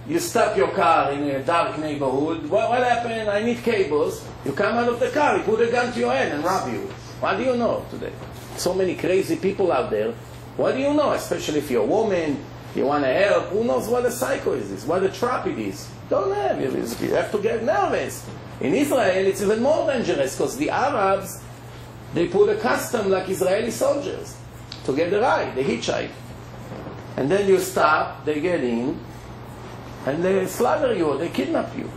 You stop your car in a dark neighborhood. What happened? I need cables. You come out of the car, you put a gun to your head and rob you. What do you know today? So many crazy people out there. What do you know? Especially if you're a woman, you want to help. Who knows what a psycho is this? What a trap it is? Don't have. You have to get nervous. In Israel, it's even more dangerous because the Arabs, they put a custom like Israeli soldiers to get the ride. They hitchhike. And then you stop, they get in, and they slaughter you, they kidnap you.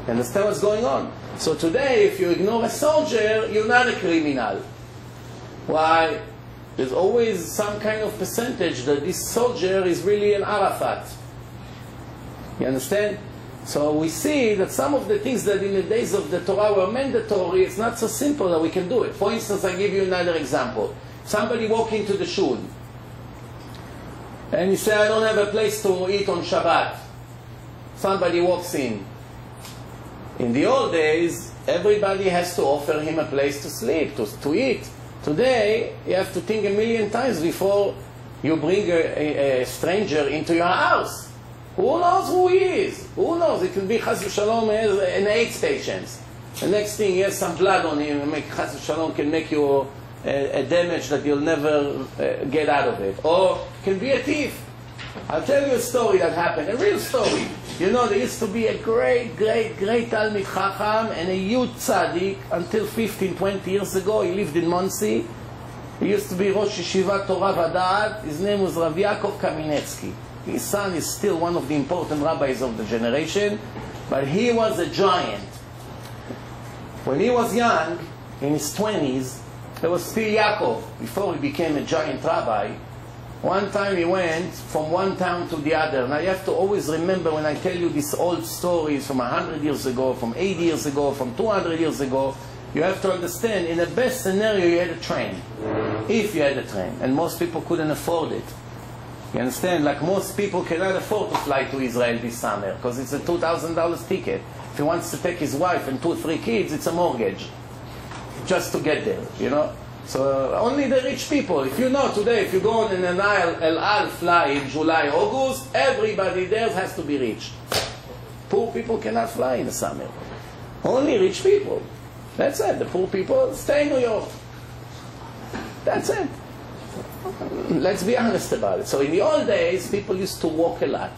You understand what's going on? So today, if you ignore a soldier, you're not a criminal. Why? There's always some kind of percentage that this soldier is really an Arafat. You understand? So we see that some of the things that in the days of the Torah were mandatory, it's not so simple that we can do it. For instance, I'll give you another example. Somebody walk into the shul, and you say, I don't have a place to eat on Shabbat. Somebody walks in. In the old days, everybody has to offer him a place to sleep, to eat. Today, you have to think a million times before you bring a stranger into your house. Who knows who he is? Who knows? It can be Chas v'Shalom an aid stations. The next thing, he has some blood on him, and Chas v'Shalom can make you a damage that you'll never get out of it. Or it can be a thief. I'll tell you a story that happened, a real story. You know, there used to be a great Talmid Chacham and a huge tzaddik until 15, 20 years ago. He lived in Monsey. He used to be Rosh Yeshiva Torah V'Da'at. His name was Rav Yaakov Kaminetsky. His son is still one of the important rabbis of the generation, but he was a giant. When he was young, in his 20s, there was still Yaakov, before he became a giant rabbi. One time he went from one town to the other. Now you have to always remember when I tell you these old stories from 100 years ago, from 80 years ago, from 200 years ago, you have to understand, in the best scenario you had a train. If you had a train. And most people couldn't afford it. You understand? Like most people cannot afford to fly to Israel this summer because it's a $2,000 ticket. If he wants to take his wife and 2 or 3 kids, it's a mortgage just to get there, you know. So only the rich people. If you know today, if you go on an El Al fly in July, August, everybody there has to be rich. Poor people cannot fly in the summer. Only rich people. That's it. The poor people stay in New York. That's it. Let's be honest about it. So in the old days, people used to walk a lot.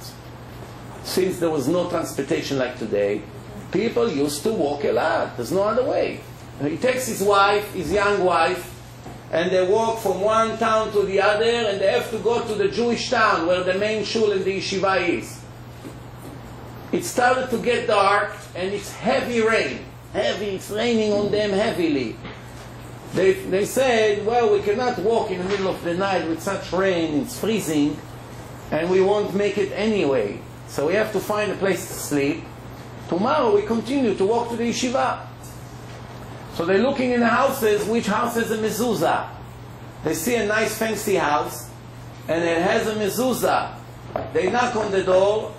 Since there was no transportation like today, people used to walk a lot. There's no other way. He takes his wife, his young wife, and they walk from one town to the other, and they have to go to the Jewish town where the main shul and the yeshiva is. It started to get dark, and it's heavy rain. Heavy, it's raining on them heavily. They said, well, we cannot walk in the middle of the night with such rain, it's freezing, and we won't make it anyway. So we have to find a place to sleep. Tomorrow we continue to walk to the yeshiva. So they're looking in the houses, which house has a mezuzah. They see a nice fancy house, and it has a mezuzah. They knock on the door,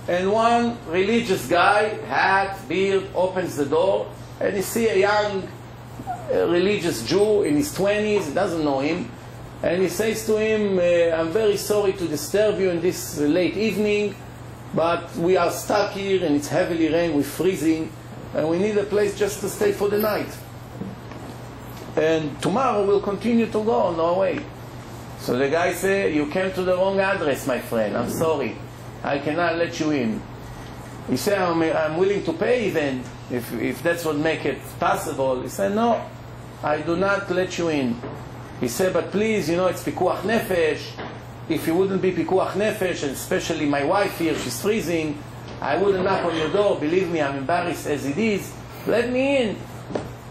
and one religious guy, hat, beard, opens the door, and you see a young religious Jew in his 20s, he doesn't know him, and he says to him, I'm very sorry to disturb you in this late evening, but we are stuck here and it's heavily rain, we're freezing, and we need a place just to stay for the night. And tomorrow we'll continue to go on our way. So the guy said, you came to the wrong address, my friend, I'm sorry. I cannot let you in. He said, I'm willing to pay then, if that's what make it possible. He said, no, I do not let you in. He said, but please, you know, it's pikuach nefesh. If you wouldn't be pikuach nefesh, and especially my wife here, she's freezing, I wouldn't knock on your door. Believe me, I'm embarrassed as it is. Let me in.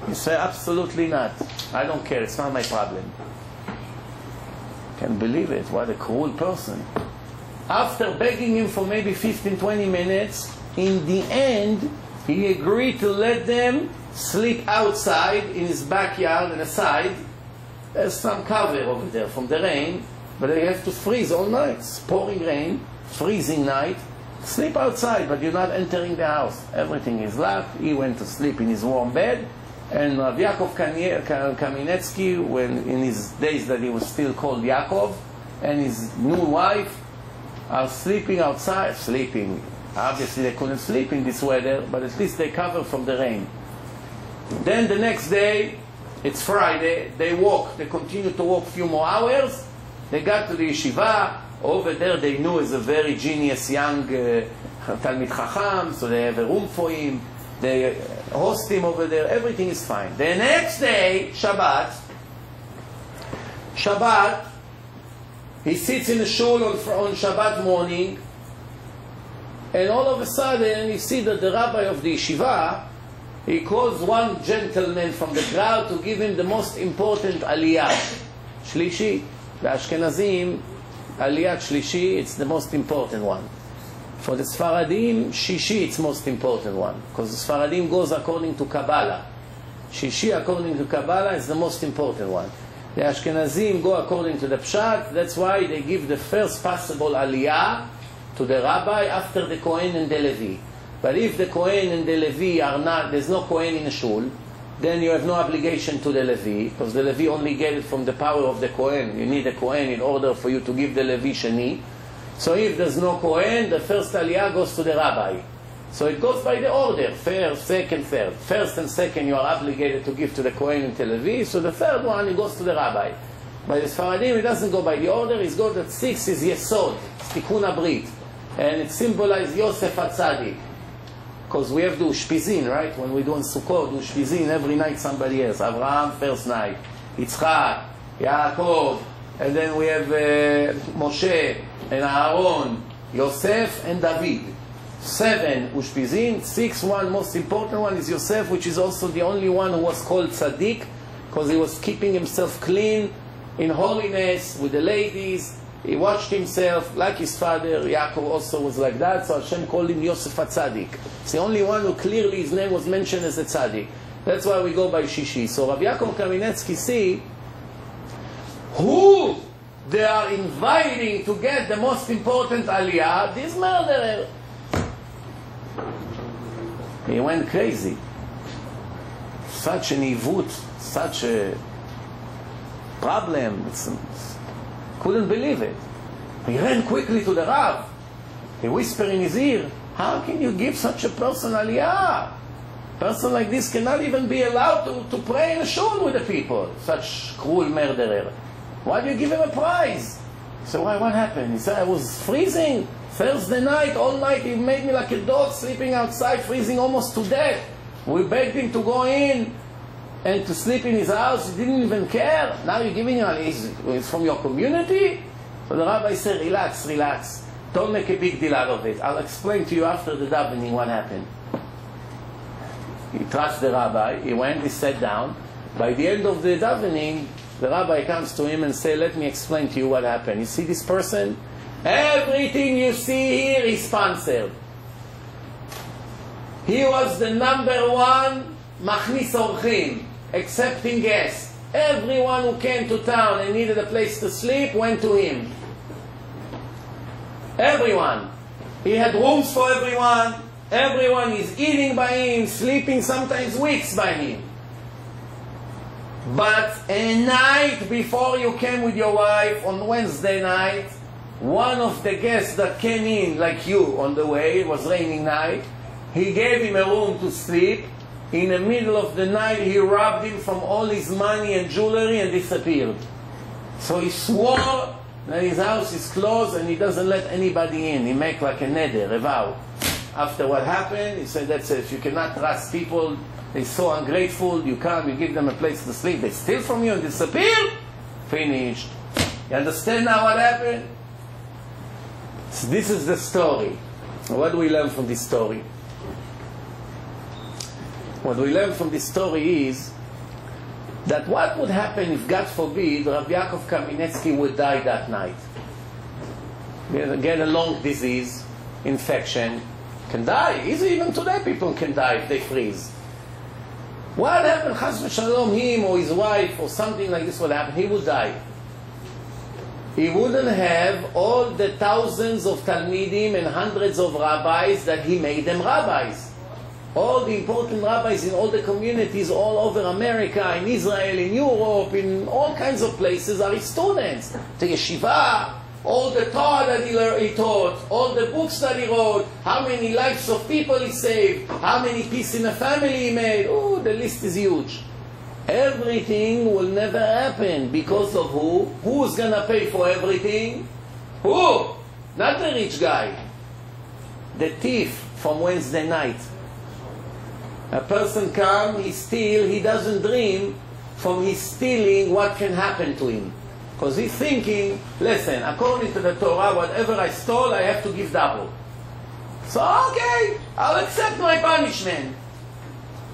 He said, absolutely not. I don't care. It's not my problem. Can't believe it. What a cruel person. After begging him for maybe 15, 20 minutes, in the end, he agreed to let them sleep outside in his backyard and aside. There's some cover over there from the rain, but they have to freeze all night. It's pouring rain, freezing night. Sleep outside, but you're not entering the house. Everything is locked. He went to sleep in his warm bed. And Rabbi Yaakov Kamenetsky, when in his days that he was still called Yaakov, and his new wife are sleeping outside. Sleeping. Obviously they couldn't sleep in this weather, but at least they cover from the rain. Then the next day, it's Friday, they walk. They continue to walk a few more hours. They got to the yeshiva. Over there they knew as a very genius young Talmid Chacham, so they have a room for him. They host him over there. Everything is fine. The next day, Shabbat, he sits in the shul on Shabbat morning, and all of a sudden you see that the rabbi of the yeshiva, he calls one gentleman from the crowd to give him the most important aliyah. Shlishi. The Ashkenazim, aliyah Shlishi, it's the most important one. For the Sfaradim, Shishi, it's the most important one. Because the Sfaradim goes according to Kabbalah. Shishi, according to Kabbalah, is the most important one. The Ashkenazim go according to the Pshat. That's why they give the first possible aliyah to the rabbi after the Kohen and the Levi. But if the Kohen and the Levi are not, there's no Kohen in the shul, then you have no obligation to the Levi, because the Levi only get it from the power of the Kohen. You need a Kohen in order for you to give the Levi Sheni. So if there's no Kohen, the first aliyah goes to the rabbi. So it goes by the order, first, second, third. First and second you are obligated to give to the Kohen and to Levi, so the third one it goes to the rabbi. By the Sfaradim it doesn't go by the order, it goes that 6 is Yesod, it's Tikkun HaBrit, and it symbolizes Yosef HaTzadik. Because we have the Ushpizin, right? When we do in Sukkot, Ushpizin, every night somebody else. Abraham first night, Yitzchak, Yaakov, and then we have Moshe, and Aaron, Yosef, and David. 7 Ushpizin, 6 one most important one is Yosef, which is also the only one who was called Tzaddik, because he was keeping himself clean in holiness with the ladies. He watched himself like his father. Yaakov also was like that, so Hashem called him Yosef HaTzadik. It's the only one who clearly his name was mentioned as a Tzaddik. That's why we go by Shishi. So Rabbi Yaakov Kamenetsky see who they are inviting to get the most important aliyah, this murderer. He went crazy. Such an evut, such a problem. Couldn't believe it. He ran quickly to the Rav. He whispered in his ear, how can you give such a person aliyah? A person like this cannot even be allowed to pray in a shul with the people. Such cruel murderer. Why do you give him a prize? So what happened? He said, I was freezing. Thursday night, all night, he made me like a dog sleeping outside, freezing almost to death. We begged him to go in and to sleep in his house. He didn't even care. Now you're giving him, he's from your community? So the rabbi said, relax, relax. Don't make a big deal out of it. I'll explain to you after the davening what happened. He trusted the rabbi. He went, he sat down. By the end of the davening, the rabbi comes to him and says, let me explain to you what happened. You see this person? Everything you see here is sponsored. He was the #1 machnis orchim, accepting guests. Everyone who came to town and needed a place to sleep went to him. Everyone. He had rooms for everyone. Everyone is eating by him, sleeping sometimes weeks by him. But a night before you came with your wife, on Wednesday night, one of the guests that came in, like you, on the way, it was raining night, he gave him a room to sleep. In the middle of the night, he robbed him from all his money and jewelry and disappeared. So he swore that his house is closed and he doesn't let anybody in. He make like a neder, a vow. After what happened, he said, that's it. If you cannot trust people, they're so ungrateful, you come, you give them a place to sleep, they steal from you and disappear, finished. You understand now what happened? So this is the story. What do we learn from this story? What we learn from this story is that what would happen if, God forbid, Rabbi Yaakov Kamenetsky would die that night? Get a long disease, infection, can die. Even today people can die if they freeze. What happened, chas v'shalom, him or his wife or something like this would happen, he would die. He wouldn't have all the thousands of talmidim and hundreds of rabbis that he made them rabbis. All the important rabbis in all the communities all over America, in Israel, in Europe, in all kinds of places are his students. The yeshiva, all the Torah that he taught, all the books that he wrote, how many lives of people he saved, how many peace in the family he made. Oh, the list is huge. Everything will never happen because of who? Who's going to pay for everything? Who? Not the rich guy. The thief from Wednesday night. A person comes, he steals, he doesn't dream from his stealing what can happen to him. Because he's thinking, listen, according to the Torah, whatever I stole, I have to give double. So, okay, I'll accept my punishment.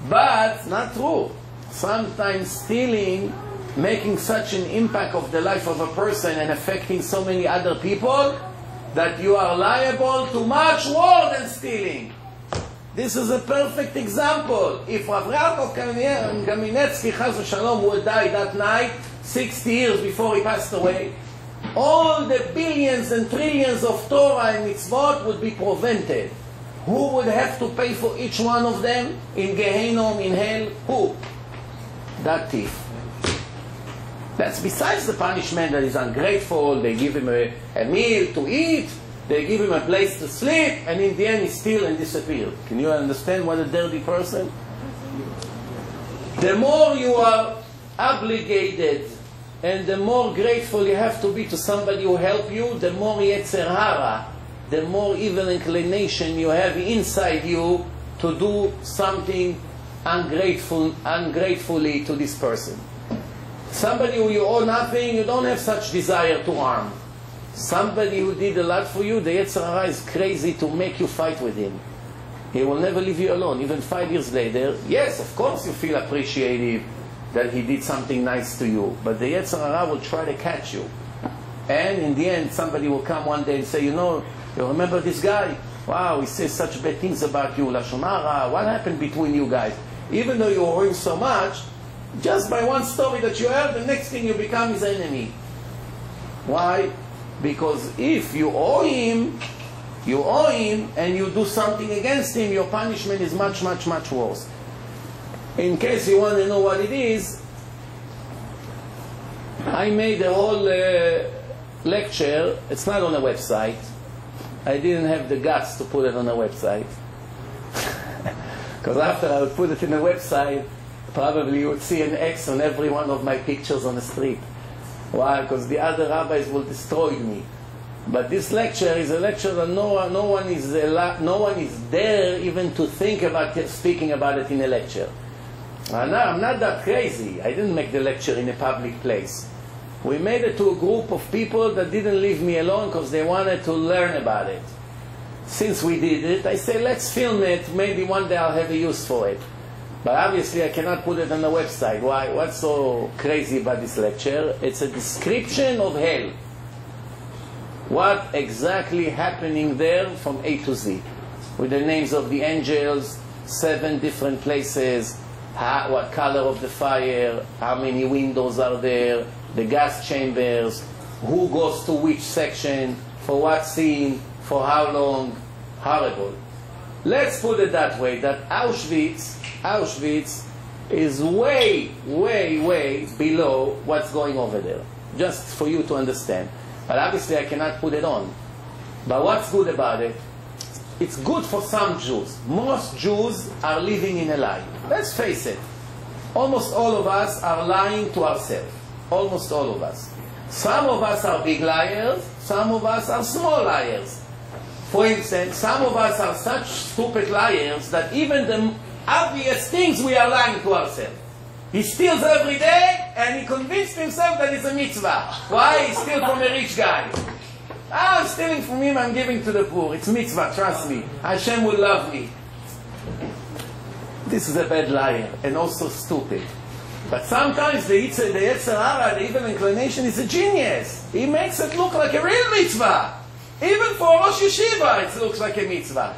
But, not true. Sometimes stealing, making such an impact of the life of a person and affecting so many other people, that you are liable to much more than stealing. This is a perfect example. If Rabbi Yaakov Kamenetsky, chas v'shalom, would die that night, 60 years before he passed away, all the billions and trillions of Torah and mitzvot would be prevented. Who would have to pay for each one of them? In Gehenom, in hell? Who? That thief. That's besides the punishment that is ungrateful. They give him a meal to eat, they give him a place to sleep, and in the end he steals and disappears. Can you understand what a dirty person? The more you are obligated and the more grateful you have to be to somebody who helped you, the more yetzer hara, the more evil inclination you have inside you to do something ungratefully to this person. Somebody who you owe nothing, you don't have such desire to harm. Somebody who did a lot for you, the yetzer hara is crazy to make you fight with him. He will never leave you alone. Even 5 years later, yes, of course you feel appreciative that he did something nice to you, but the yetzer hara will try to catch you. And in the end, somebody will come one day and say, you know, you remember this guy? Wow, he says such bad things about you. Lashon hara, what happened between you guys? Even though you owe him so much, just by one story that you heard, the next thing you become his enemy. Why? Because if you owe him and you do something against him, your punishment is much, much, much worse. In case you want to know what it is, I made a whole lecture. It's not on a website. I didn't have the guts to put it on a website. Because after I would put it in a website, probably you would see an X on every one of my pictures on the street. Why? Because the other rabbis will destroy me. But this lecture is a lecture that no one is there even to think about speaking about it in a lecture. I'm not that crazy. I didn't make the lecture in a public place. We made it to a group of people that didn't leave me alone because they wanted to learn about it. Since we did it, I say, let's film it. Maybe one day I'll have a use for it. But obviously I cannot put it on the website. Why? What's so crazy about this lecture? It's a description of hell. What exactly happening there from A to Z. With the names of the angels, 7 different places, what color of the fire, how many windows are there, the gas chambers, who goes to which section, for what scene, for how long. Horrible. Let's put it that way, that Auschwitz is way, way, way below what's going over there. Just for you to understand. But obviously I cannot put it on. But what's good about it? It's good for some Jews. Most Jews are living in a lie. Let's face it. Almost all of us are lying to ourselves. Almost all of us. Some of us are big liars. Some of us are small liars. For instance, some of us are such stupid liars that even the obvious things we are lying to ourselves. He steals every day and he convinced himself that it's a mitzvah. Why? He steals from a rich guy. I'm stealing from him, I'm giving to the poor. It's mitzvah, trust me. Hashem will love me. This is a bad liar and also stupid. But sometimes the Yetzer Hara, the evil inclination, is a genius. He makes it look like a real mitzvah. Even for Rosh Yeshiva, it looks like a mitzvah.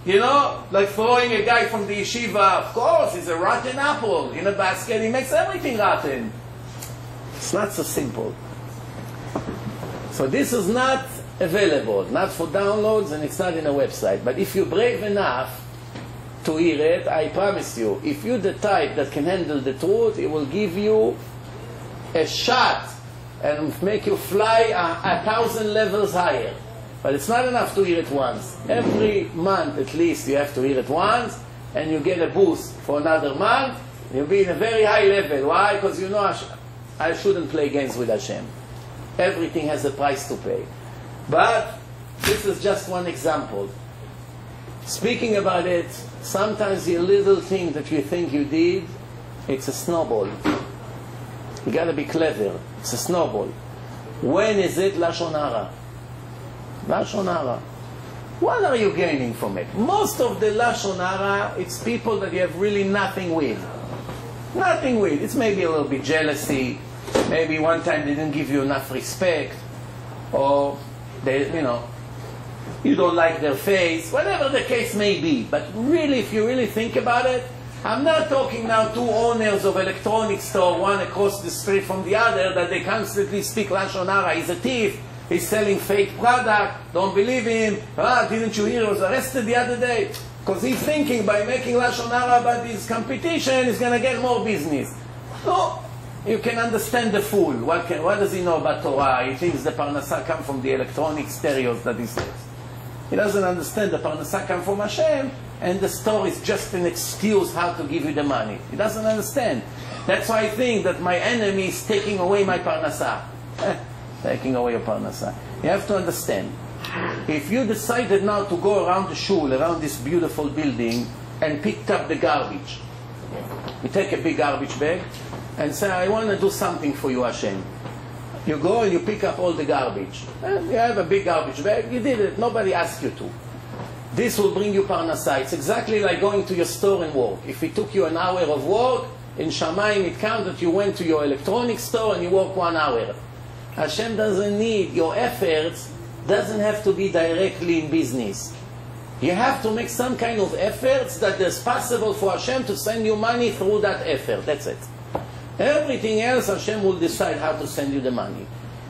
You know, like throwing a guy from the yeshiva, of course, he's a rotten apple in a basket, he makes everything rotten. It's not so simple. So this is not available, not for downloads, and it's not in a website. But if you're brave enough to hear it, I promise you, if you're the type that can handle the truth, it will give you a shot and make you fly 1,000 levels higher. But it's not enough to hear it once. Every month at least you have to hear it once, and you get a boost for another month. You'll be in a very high level. Why? Because you know I shouldn't play games with Hashem. Everything has a price to pay. But this is just one example. Speaking about it, sometimes the little thing that you think you did, it's a snowball. You got to be clever. It's a snowball. When is it Lashon Hara? Lashon Hara. What are you gaining from it? Most of the Lashon Hara, it's people that you have really nothing with. Nothing with. It's maybe a little bit jealousy. Maybe one time they didn't give you enough respect. Or, they, you don't like their face. Whatever the case may be. But really, if you really think about it, I'm not talking now two owners of electronics store, one across the street from the other, that they constantly speak Lashon Hara. He's a thief. He's selling fake product. Don't believe him. Didn't you hear he was arrested the other day? Because he's thinking by making Lashon Hara about this competition, he's going to get more business. No. You can understand the fool. What does he know about Torah? He thinks the Parnassah comes from the electronic stereos that he says. He doesn't understand the Parnassah comes from Hashem, and the store is just an excuse how to give you the money. He doesn't understand. That's why I think that my enemy is taking away my Parnassah. Taking away your Parnassah. You have to understand. If you decided now to go around the shul, around this beautiful building, and picked up the garbage, you take a big garbage bag, and say, I want to do something for you, Hashem. You go and you pick up all the garbage. And you have a big garbage bag, you did it, nobody asked you to. This will bring you Parnassah. It's exactly like going to your store and work. If it took you an hour of work, in Shamayim it counts that you went to your electronics store and you work 1 hour. Hashem doesn't need your efforts, doesn't have to be directly in business. You have to make some kind of efforts that it's possible for Hashem to send you money through that effort. That's it. Everything else, Hashem will decide how to send you the money.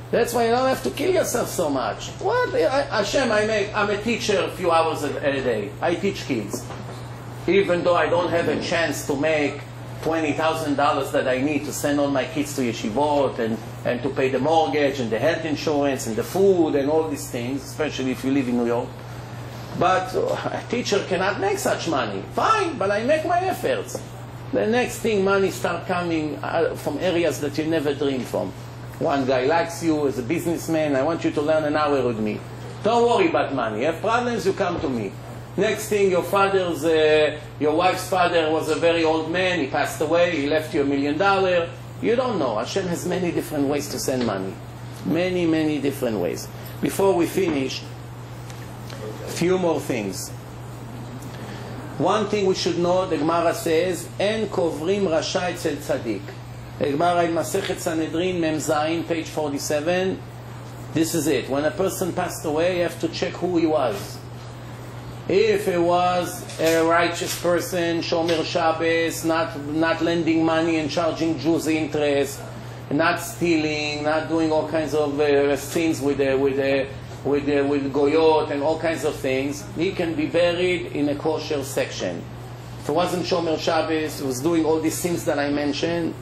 That's why you don't have to kill yourself so much. What? Hashem, I'm a teacher a few hours a day. I teach kids. Even though I don't have a chance to make $20,000 that I need to send all my kids to yeshivot and to pay the mortgage and the health insurance and the food and all these things, especially if you live in New York. But a teacher cannot make such money. Fine, but I make my efforts. The next thing, money start coming from areas that you never dreamed from. One guy likes you as a businessman. I want you to learn an hour with me. Don't worry about money. You have problems, you come to me. Next thing, your wife's father was a very old man. He passed away. He left you $1 million. You don't know. Hashem has many different ways to send money. Many, many different ways. Before we finish, a few more things. One thing we should know, the Gemara says, En kovrim rasha etzel tzadik. The Gemara in Masechet Sanhedrin, Mem Zayin, page 47. This is it. When a person passed away, you have to check who he was. If it was a righteous person, Shomer Shabbos, not lending money and charging Jews interest, not stealing, not doing all kinds of things with goyot and all kinds of things, he can be buried in a kosher section. If it wasn't Shomer Shabbos, was doing all these things that I mentioned,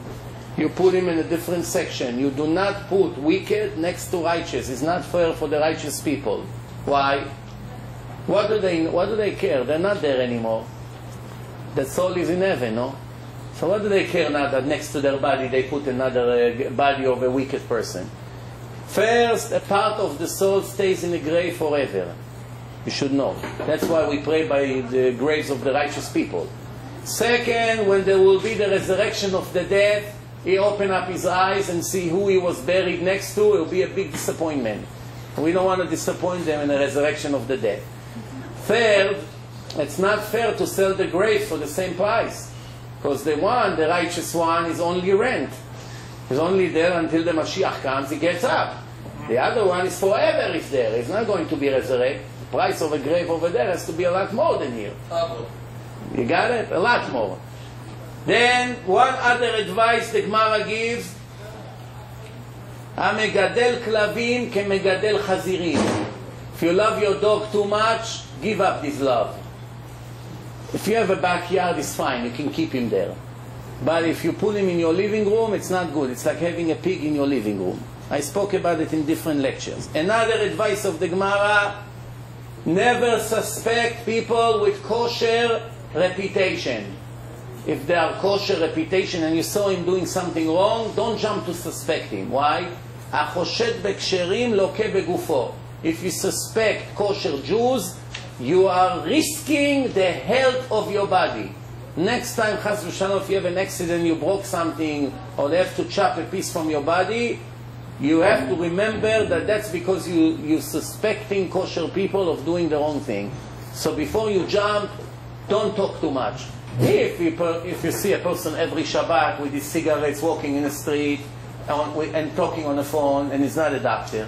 you put him in a different section. You do not put wicked next to righteous. It's not fair for the righteous people. Why? What do they care? They're not there anymore. The soul is in heaven, no? So what do they care now that next to their body they put another body of a wicked person? First, a part of the soul stays in the grave forever. You should know. That's why we pray by the graves of the righteous people. Second, when there will be the resurrection of the dead, he open up his eyes and see who he was buried next to. It will be a big disappointment. We don't want to disappoint them in the resurrection of the dead. Third, it's not fair to sell the graves for the same price. Because the righteous one, is only rent. He's only there until the Mashiach comes, he gets up. The other one is forever is there. He's not going to be resurrected. The price of a grave over there has to be a lot more than here. You got it? A lot more. Then, one other advice the Gemara gives, המגדל כלבים כמגדל חזירים. If you love your dog too much, give up this love. If you have a backyard, it's fine, you can keep him there. But if you put him in your living room, it's not good. It's like having a pig in your living room. I spoke about it in different lectures. Another advice of the Gemara, never suspect people with kosher reputation. If they are kosher reputation and you saw him doing something wrong, don't jump to suspect him. Why? החושד בכשרים לוקה בגופו. If you suspect kosher Jews, you are risking the health of your body. Next time, chas v'shalom, if you have an accident, you broke something, or they have to chop a piece from your body, you have to remember that that's because you're suspecting kosher people of doing the wrong thing. So before you jump, don't talk too much. If you see a person every Shabbat with his cigarettes walking in the street and talking on the phone, and he's not a doctor,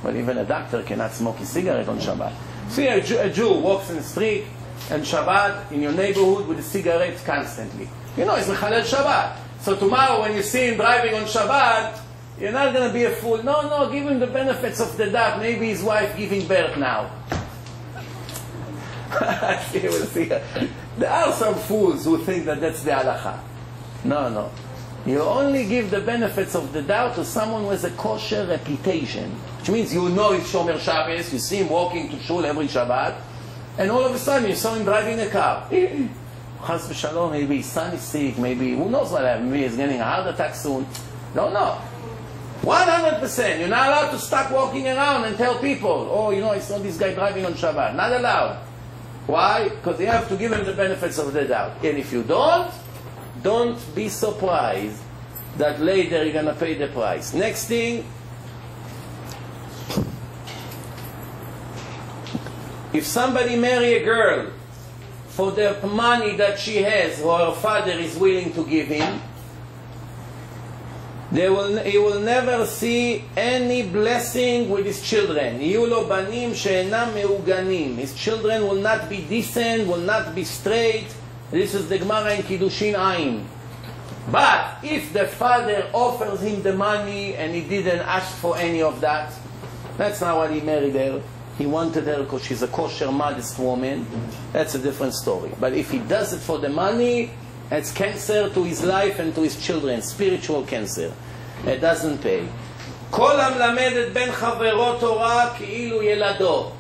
but even a doctor cannot smoke his cigarette on Shabbat. See a Jew walks in the street and Shabbat in your neighborhood with a cigarette constantly. You know, it's Mechalel Shabbat. So tomorrow when you see him driving on Shabbat, you're not going to be a fool. No, give him the benefits of the doubt. Maybe his wife giving birth now. There are some fools who think that that's the halacha. No. You only give the benefits of the doubt to someone with a kosher reputation. Which means you know it's Shomer Shabbos, you see him walking to shul every Shabbat, and all of a sudden you saw him driving a car. Chas v'shalom, maybe his son is sick, maybe, who knows what happened, maybe he's getting a heart attack soon. Don't know. 100%. You're not allowed to start walking around and tell people, oh, you know, I saw this guy driving on Shabbat. Not allowed. Why? Because you have to give him the benefits of the doubt. And if you don't be surprised that later you're going to pay the price. Next thing, if somebody marry a girl for the money that she has or her father is willing to give him, he will never see any blessing with his children. יהיו לו בנים שאינם מעוגנים. His children will not be decent, will not be straight. This is the Gemara in Kiddushin Ayin. But if the father offers him the money and he didn't ask for any of that, that's not what he married her. He wanted her because she's a kosher, modest woman. That's a different story. But if he does it for the money, it's cancer to his life and to his children, spiritual cancer. It doesn't pay. כל המלמד את בן חברו תורה כאילו ילדו.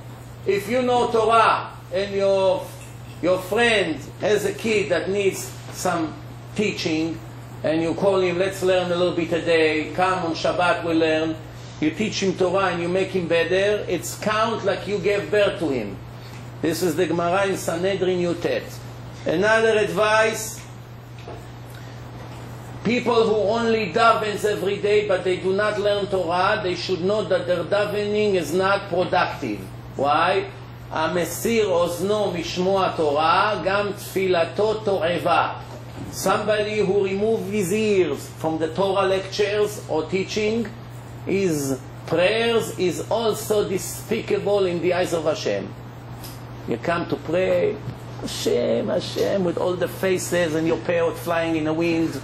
If you know Torah and your friend has a kid that needs some teaching, and you call him, let's learn a little bit a day, come on Shabbat we'll learn, you teach him Torah and you make him better, it's count like you gave birth to him. This is the Gemara in Sanhedrin Yutet. Another advice, people who only davens every day but they do not learn Torah, they should know that their davening is not productive. Why? המסיר אוזנו משמוע תורה, גם תפילתו תועבה. Somebody who removes his ears from the Torah lectures or teaching, his prayers is also despicable in the eyes of Hashem. You come to pray, Hashem, Hashem, with all the faces and your parrot flying in the wind.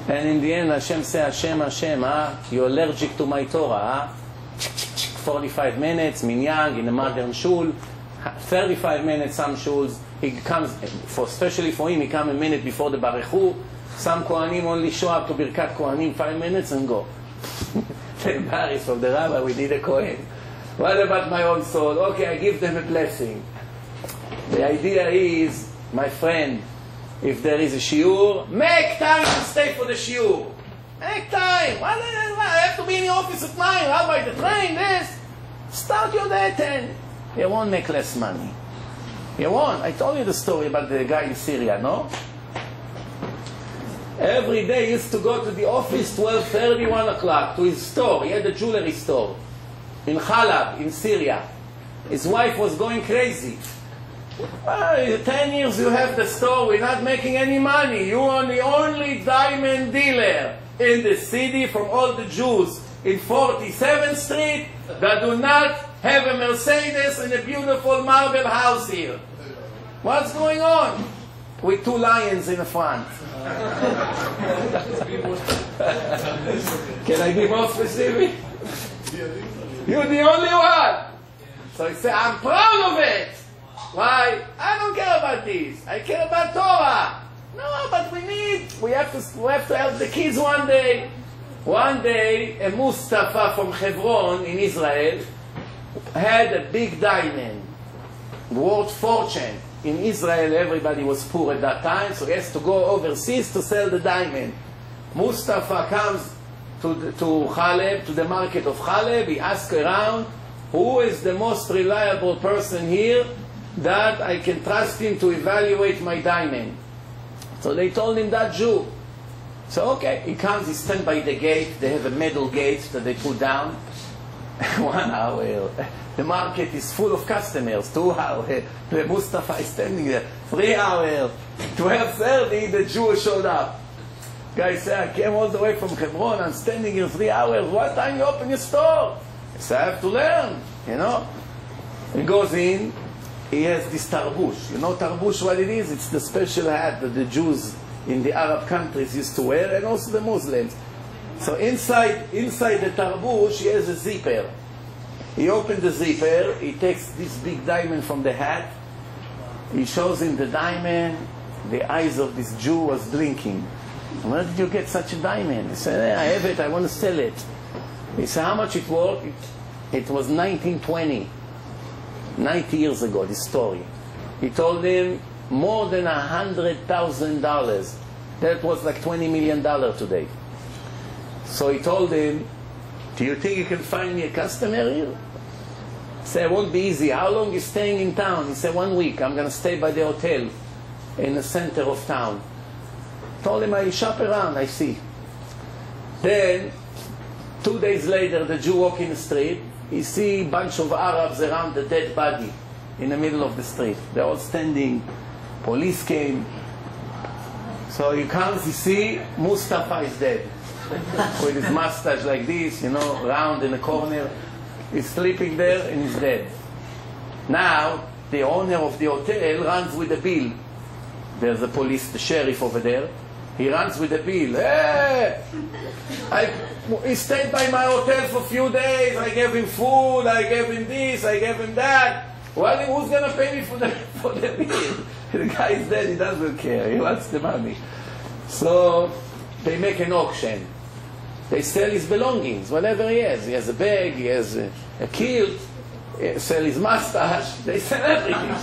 And in the end, Hashem say, Hashem, Hashem, you're allergic to my Torah, 45 minutes, minyan, in a modern shul, 35 minutes, some shuls. He comes, especially for him, he comes a minute before the Baruchu. Some Kohanim only show up to Birkat Kohanim 5 minutes and go. The embarrassed of the rabbi, we need a Kohen. What about my own soul? Okay, I give them a blessing. The idea is, my friend, if there is a shiur, make time to stay for the shiur. Make time. I have to be in the office at 9. Rabbi, the train, this. Start your day at 10. You won't make less money. You won't. I told you the story about the guy in Syria, no? Every day he used to go to the office 12:30, 1 o'clock, to his store. He had a jewelry store in Halab, in Syria. His wife was going crazy. 10 years you have the store, we're not making any money. You are the only diamond dealer in the city from all the Jews in 47th Street that do not have a Mercedes and a beautiful marble house here. What's going on? With 2 lions in the front. Can I be more specific? You're the only one. So he said, I'm proud of it. Why? I don't care about this. I care about Torah. No, but we have to help the kids one day. One day, a Mustafa from Hebron in Israel had a big diamond, worth fortune. In Israel, everybody was poor at that time, so he has to go overseas to sell the diamond. Mustafa comes to Haleb, to the market of Haleb. He asks around, who is the most reliable person here that I can trust him to evaluate my diamond? So they told him that Jew. So okay, he comes, he stands by the gate. They have a metal gate that they put down. 1 hour. The market is full of customers. 2 hours. The Mustafa is standing there. 3 hours. 12:30, the Jew showed up. Guy said, I came all the way from Hebron. I'm standing here 3 hours. What time you open your store? He said, I have to learn. You know. He goes in. He has this tarbush. You know tarbush what it is? It's the special hat that the Jews in the Arab countries used to wear, and also the Muslims. So inside the tarbush, he has a zipper. He opened the zipper, he takes this big diamond from the hat, he shows him the diamond, the eyes of this Jew was blinking. Where did you get such a diamond? He said, I have it, I want to sell it. He said, how much it worth? It was 1920. 90 years ago, this story. He told him more than $100,000. That was like $20 million today. So he told him, do you think you can find me a customer here? He said, it won't be easy. How long are you staying in town? He said, 1 week. I'm going to stay by the hotel in the center of town. Told him, I shop around, I see. Then, 2 days later, the Jew walk in the street. He see a bunch of Arabs around the dead body in the middle of the street. They're all standing. Police came. So he comes, he see Mustafa is dead. With his mustache like this, you know, round in the corner. He's sleeping there and he's dead. Now, the owner of the hotel runs with the bill. There's the police, the sheriff over there. He runs with the bill. Hey! He stayed by my hotel for a few days. I gave him food, I gave him this, I gave him that. Well, who's going to pay me for the bill? The guy is dead, he doesn't care. He wants the money. So they make an auction. They sell his belongings, whatever he has. He has a bag, he has a kilt, sell his mustache. They sell everything.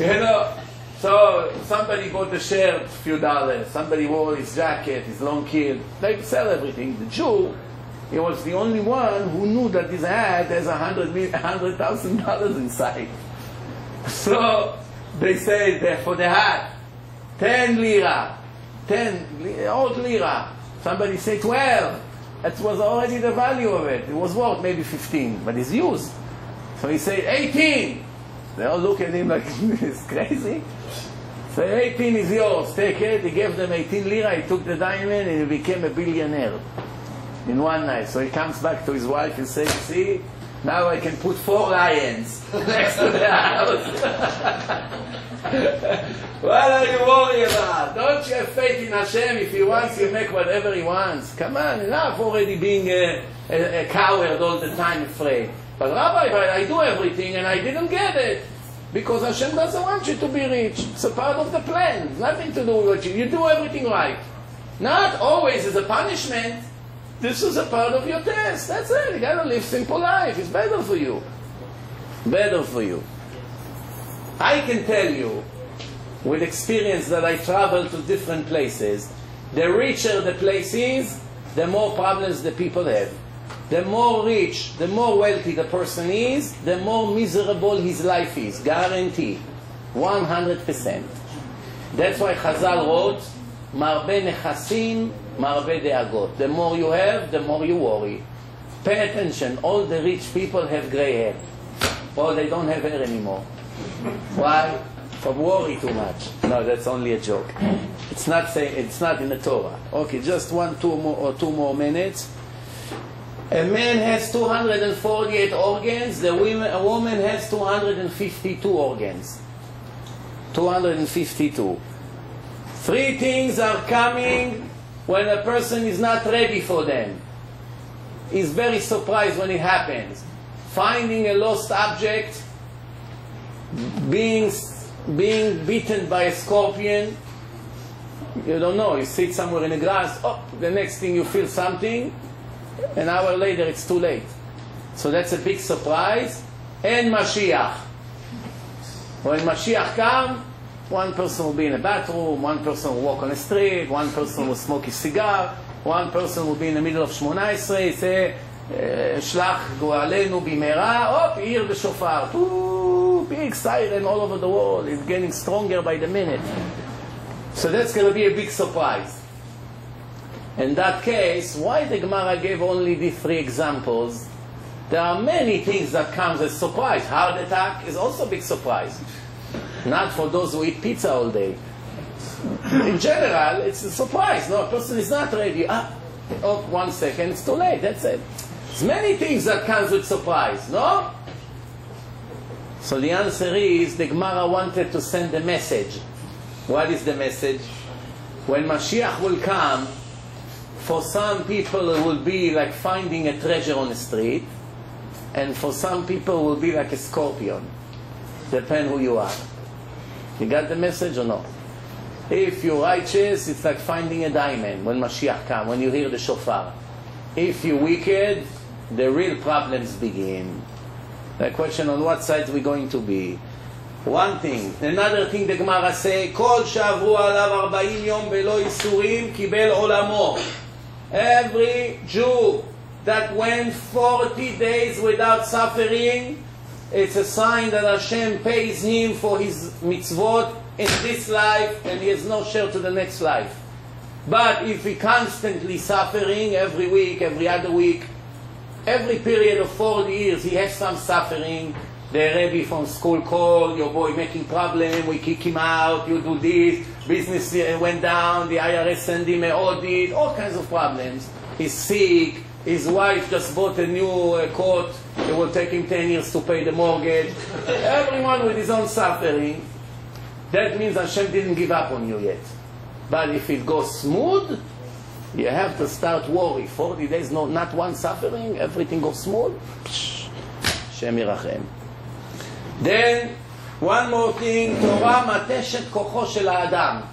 You know? So somebody bought a shirt, a few dollars. Somebody wore his jacket, his long kilt. They sell everything. The Jew, he was the only one who knew that his hat has $100,000 inside. So they say that for the hat, 10 lira, 10 old lira. Somebody say 12. That was already the value of it. It was worth maybe 15, but it's used. So he said 18. They all look at him like he's crazy. So 18 is yours, take it. He gave them 18 lira, he took the diamond, and he became a billionaire in one night. So he comes back to his wife and says, see, now I can put 4 lions next to the house. What are you worried about? Don't you have faith in Hashem? If He wants, He'll make whatever He wants. Come on, enough already being a coward all the time, afraid. But Rabbi, I do everything and I didn't get it. Because Hashem doesn't want you to be rich. It's a part of the plan. Nothing to do with you. You do everything right. Not always as a punishment. This is a part of your test. That's it. You gotta live simple life. It's better for you. Better for you. I can tell you, with experience that I travel to different places, the richer the place is, the more problems the people have. The more rich, the more wealthy the person is, the more miserable his life is. Guarantee. 100%. That's why Chazal wrote, Marbe nechasim, marbe deagot. The more you have, the more you worry. Pay attention. All the rich people have gray hair. Or they don't have hair anymore. Why? From worry too much. No, that's only a joke. It's not in the Torah. Okay, just 2 more minutes. A man has 248 organs. A woman has 252 organs. 252. 3 things are coming when a person is not ready for them. He's very surprised when it happens. Finding a lost object, being bitten by a scorpion. You don't know. You sit somewhere in the grass. Oh, the next thing you feel something. An hour later, it's too late. So that's a big surprise. And Mashiach. When Mashiach comes, one person will be in a bathroom, one person will walk on the street, one person will smoke a cigar, one person will be in the middle of 18, say, Shlach Goalenu Bimera, oh, hear the shofar. Ooh, big siren all over the world. It's getting stronger by the minute. So that's going to be a big surprise. In that case, why the Gemara gave only these 3 examples? There are many things that come as surprise. Heart attack is also a big surprise. Not for those who eat pizza all day. In general, it's a surprise. No, a person is not ready. Oh, 1 second, it's too late. That's it. There's many things that comes with surprise, no? So the answer is, the Gemara wanted to send a message. What is the message? When Mashiach will come, for some people it will be like finding a treasure on the street, and for some people it will be like a scorpion. Depends who you are. You got the message or no? If you're righteous, it's like finding a diamond when Mashiach comes, when you hear the shofar. If you're wicked, the real problems begin. The question on what side we're going to be. One thing. Another thing the Gemara say, Kol שעברו עליו 40 יום בלא ייסורים קיבל עולמו. Every Jew that went 40 days without suffering, it's a sign that Hashem pays him for his mitzvot in this life, and he has no share to the next life. But if he constantly suffering, every week, every other week, every period of 40 years, he has some suffering. The Rebbe from school called, your boy making problem, we kick him out, you do this, business went down, the IRS sent him an audit, all kinds of problems. He's sick, his wife just bought a new coat, it will take him 10 years to pay the mortgage. Everyone with his own suffering. That means Hashem didn't give up on you yet. But if it goes smooth, you have to start worry. 40 days, no, not one suffering, everything goes smooth. Shem Yirachem. Then, one more thing, Torah mateshet kocho shel ha'adam.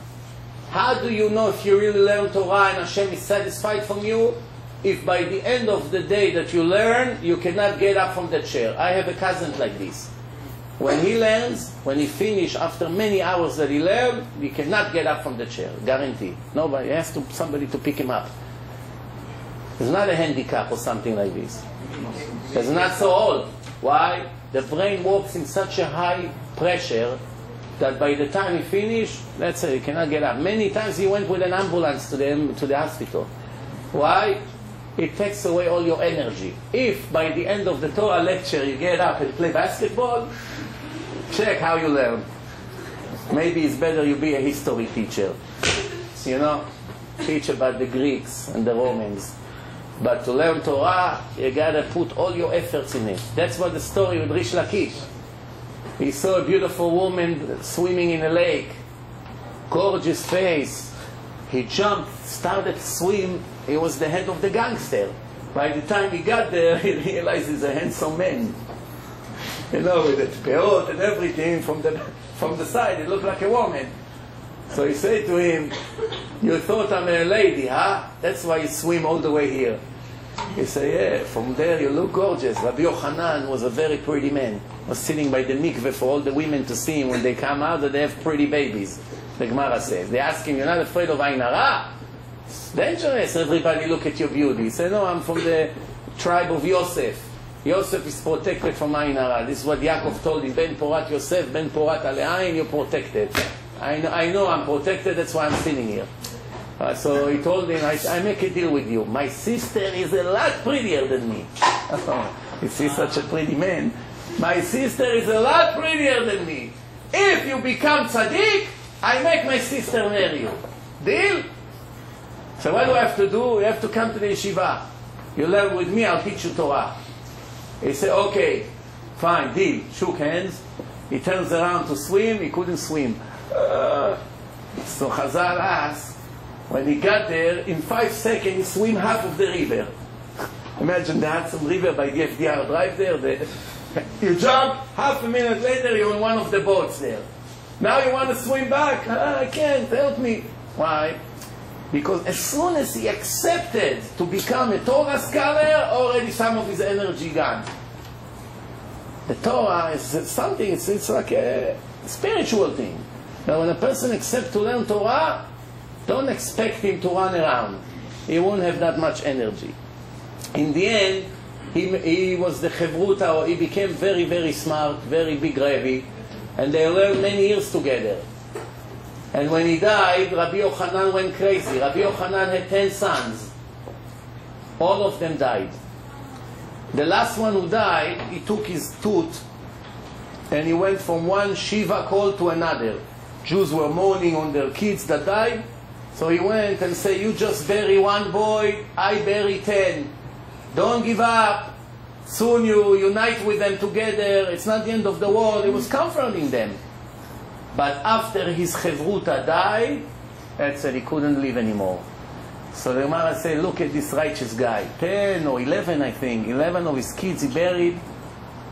How do you know if you really learn Torah and Hashem is satisfied from you? If by the end of the day that you learn, you cannot get up from the chair. I have a cousin like this. When he learns, when he finishes, after many hours that he learned, he cannot get up from the chair. Guarantee. Nobody, he has somebody to pick him up. It's not a handicap or something like this. It's not so old. Why? The brain works in such a high pressure that by the time he finished, let's say he cannot get up. Many times he went with an ambulance to the hospital. Why? It takes away all your energy. If by the end of the Torah lecture you get up and play basketball, check how you learn. Maybe it's better you be a history teacher. You know, teach about the Greeks and the Romans. But to learn Torah, you gotta put all your efforts in it. That's what the story with Rish Lakish. He saw a beautiful woman swimming in a lake. Gorgeous face. He jumped, started to swim. He was the head of the gangster. By the time he got there, he realized he's a handsome man. You know, with the peot and everything from the side, it looked like a woman. So he said to him, "You thought I'm a lady, huh? That's why you swim all the way here." He said, "Yeah, from there you look gorgeous." Rabbi Yochanan was a very pretty man. Was sitting by the mikveh for all the women to see him when they come out that they have pretty babies. The Gemara says. They ask him, "You're not afraid of Ayin Hara? It's dangerous. Everybody look at your beauty." He said, "No, I'm from the tribe of Yosef. Yosef is protected from Ayin Hara. This is what Yaakov told him. Ben Porat Yosef, Ben Porat Ale'ayin, you're protected. I know I'm protected, that's why I'm sitting here." So he told him, I make a deal with you. My sister is a lot prettier than me. You see such a pretty man. My sister is a lot prettier than me. If you become tzaddik, I make my sister marry you. Deal? So what do I have to do? You have to come to the yeshiva. You learn with me, I'll teach you Torah. He said, okay, fine, deal. Shook hands. He turns around to swim, he couldn't swim. So Chazal asked, when he got there, in 5 seconds he swim half of the river. Imagine the Hudson River by the FDR Drive there. You jump, half a minute later you're on one of the boats there. Now you want to swim back? I can't, help me. Why? Because as soon as he accepted to become a Torah scholar, already some of his energy gone. The Torah is something, it's like a spiritual thing. Now when a person accepts to learn Torah, don't expect him to run around. He won't have that much energy. In the end, he was the Chevruta, or he became very, very smart, very big Rebbe, and they learned many years together. And when he died, Rabbi Yochanan went crazy. Rabbi Yochanan had 10 sons. All of them died. The last one who died, he took his tooth and he went from one Shiva call to another. Jews were mourning on their kids that died. So he went and said, you just bury one boy, I bury 10. Don't give up. Soon you unite with them together. It's not the end of the world. He was comforting them. But after his Chevruta died, that said he couldn't live anymore. So the Gemara said, look at this righteous guy. 10 or 11, I think. 11 of his kids he buried,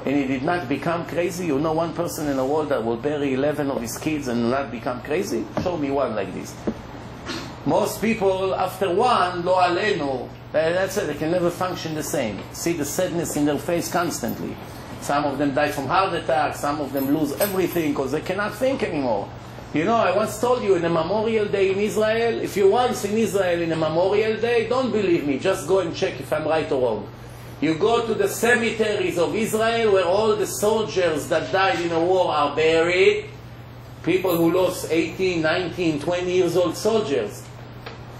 and he did not become crazy. You know one person in the world that will bury 11 of his kids and not become crazy? Show me one like this. Most people, after one, lo alenu, that's it, they can never function the same. See the sadness in their face constantly. Some of them die from heart attack, some of them lose everything because they cannot think anymore. You know, I once told you in a Memorial Day in Israel, if you're once in Israel in a Memorial Day, don't believe me, just go and check if I'm right or wrong. You go to the cemeteries of Israel where all the soldiers that died in a war are buried, people who lost 18, 19, 20 years old soldiers.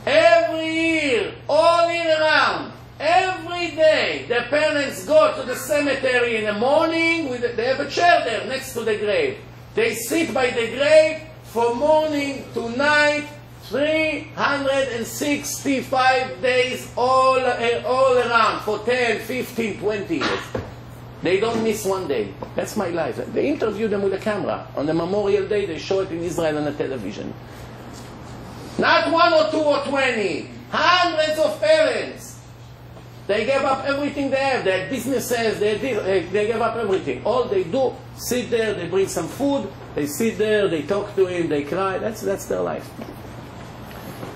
Every year, all year round, every day, the parents go to the cemetery in the morning, they have a chair there next to the grave. They sit by the grave from morning to night, 365 days all around, for 10, 15, 20 years. They don't miss one day. That's my life. They interview them with a camera. On the Memorial Day, they show it in Israel on the television. Not 1 or 2 or 20. Hundreds of parents. They gave up everything they have. They had businesses. They gave up everything. All they do, sit there, they bring some food, they sit there, they talk to him, they cry. That's their life.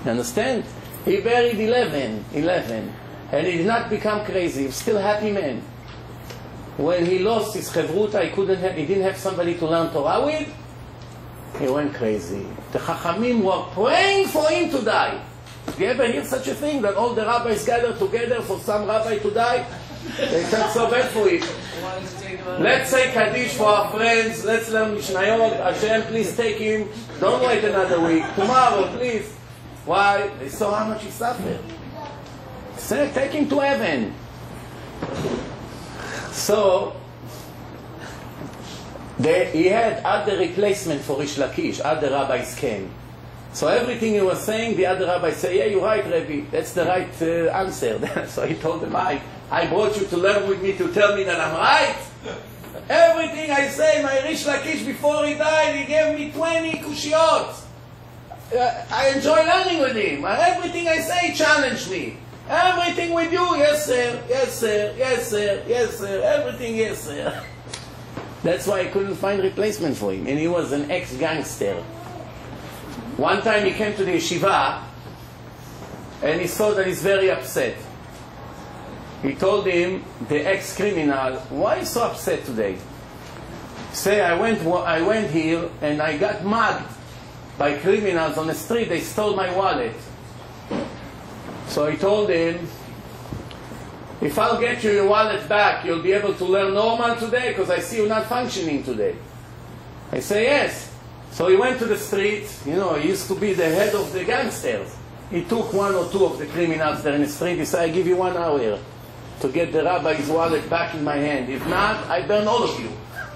You understand? He buried 11. And he did not become crazy. He was still a happy man. When he lost his chevruta, he didn't have somebody to learn Torah with. He went crazy. The Chachamim were praying for him to die. Do you ever hear such a thing, that all the rabbis gather together for some rabbi to die? They felt so bad for it. Let's say Kaddish for our friends. Let's learn Mishnayot. Hashem, please take him. Don't wait another week. Tomorrow, please. Why? They saw how much he suffered. Say, take him to heaven. So, he had other replacement for Rish Lakish. Other rabbis came. So everything he was saying, the other rabbis say, yeah, you're right, Rebbe. That's the right answer. So he told them, I brought you to learn with me to tell me that I'm right. Everything I say, my Rish Lakish, before he died, he gave me 20 kushiyot. I enjoy learning with him. Everything I say, he challenged me. Everything with you, yes sir, yes sir, yes sir, yes sir, everything yes sir. That's why I couldn't find replacement for him. And he was an ex-gangster. One time he came to the yeshiva and he saw that he's very upset. He told him, the ex-criminal, why are you so upset today? Say, I went here and I got mugged by criminals on the street. They stole my wallet. So he told him, if I'll get you your wallet back, you'll be able to learn normal today, because I see you're not functioning today. I say, yes. So he went to the street. You know, he used to be the head of the gangsters. He took 1 or 2 of the criminals there in the street. He said, I give you 1 hour to get the rabbi's wallet back in my hand. If not, I burn all of you.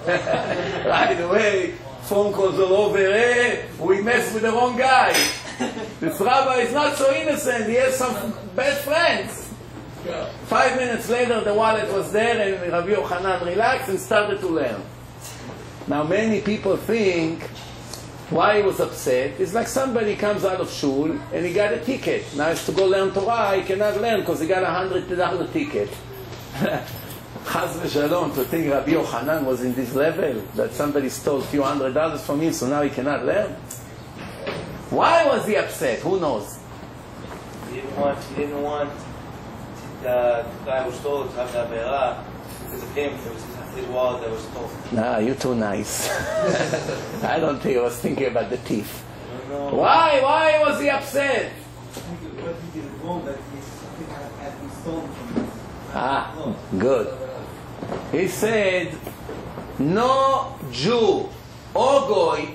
Right away, phone calls all over. Hey, we messed with the wrong guy. This rabbi is not so innocent. He has some bad friends. 5 minutes later, the wallet was there, and Rabbi Yochanan relaxed and started to learn. Now, many people think why he was upset. It's like somebody comes out of shul and he got a ticket. Now he has to go learn Torah. He cannot learn because he got $100 ticket. Chaz v'shalom, to think Rabbi Yochanan was in this level, that somebody stole a few $100 from him, so now he cannot learn. Why was he upset? Who knows? He didn't want the guy who stole it to have the Avera, because it came from his wallet that was stolen. Nah, you're too nice. I don't think he was thinking about the thief. No. Why was he upset? What he did wrong, that something had been stolen from him. Ah, good. He said, no Jew or Goy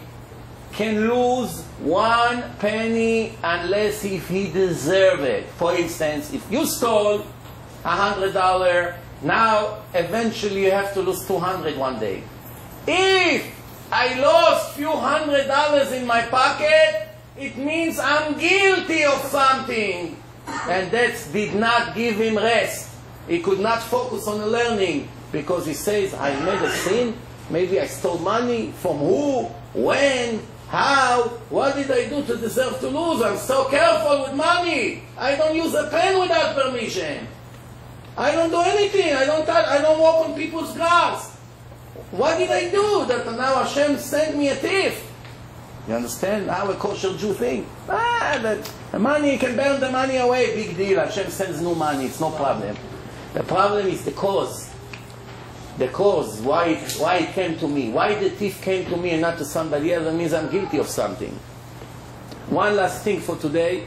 can lose 1 penny unless if he deserves it. For instance, if you stole $100, now eventually you have to lose $200 one day. If I lost few $100 in my pocket, it means I'm guilty of something. And that did not give him rest. He could not focus on the learning, because he says, I made a sin. Maybe I stole money. From who? When? How? What did I do to deserve to lose? I'm so careful with money. I don't use a pen without permission. I don't do anything. I don't walk on people's grass. What did I do that now Hashem sent me a thief? You understand how a kosher Jew think? The money, you can burn the money away. Big deal. Hashem sends new money. It's no problem. The problem is the cause. The cause, why it came to me. Why the thief came to me and not to somebody else. That means I'm guilty of something. One last thing for today.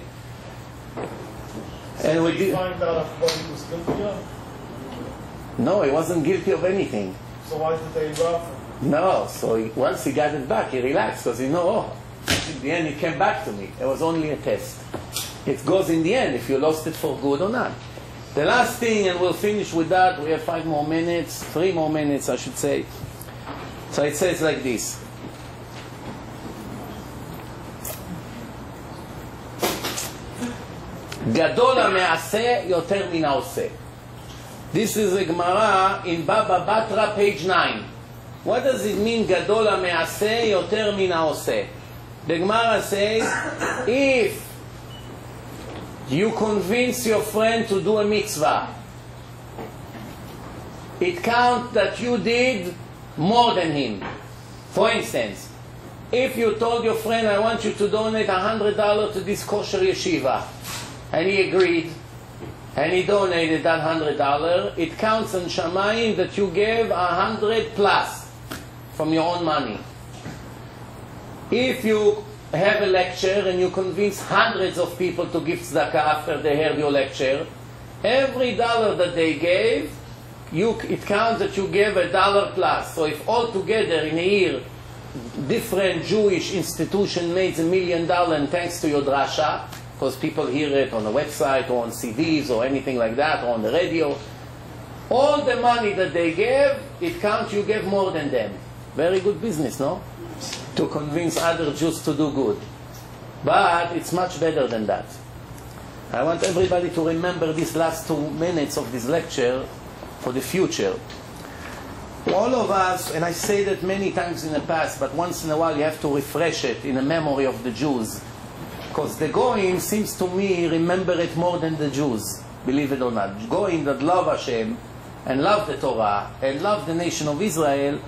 And we did find out what he was guilty of? No, he wasn't guilty of anything. So why did they rob him? No, so once he got it back, he relaxed, because he knew, in the end it came back to me. It was only a test. It goes in the end if you lost it for good or not. The last thing, and we'll finish with that, we have 5 more minutes, 3 more minutes I should say. So it says like this. Gadol ha'me'aseh yoter min ha'oseh. This is a Gemara in Baba Batra, page 9. What does it mean, Gadol ha'me'aseh yoter min ha'oseh? The Gemara says, if You convince your friend to do a mitzvah. It counts that you did more than him. For instance, if you told your friend, I want you to donate $100 to this kosher yeshiva, and he agreed, and he donated that $100, it counts on Shamayim that you gave 100 plus from your own money. If you have a lecture and you convince hundreds of people to give tzedakah after they heard your lecture, every dollar that they gave, it counts that you gave $1 plus. So if altogether in a year different Jewish institution made $1 million, and thanks to your drasha, because people hear it on the website or on CDs or anything like that, or on the radio, all the money that they gave, it counts you gave more than them. Very good business, no? To convince other Jews to do good. But it's much better than that. I want everybody to remember these last 2 minutes of this lecture for the future. All of us, and I say that many times in the past, but once in a while you have to refresh it in the memory of the Jews. Because the Goyim, seems to me, remember it more than the Jews, believe it or not. Goyim that love Hashem, and love the Torah, and love the nation of Israel,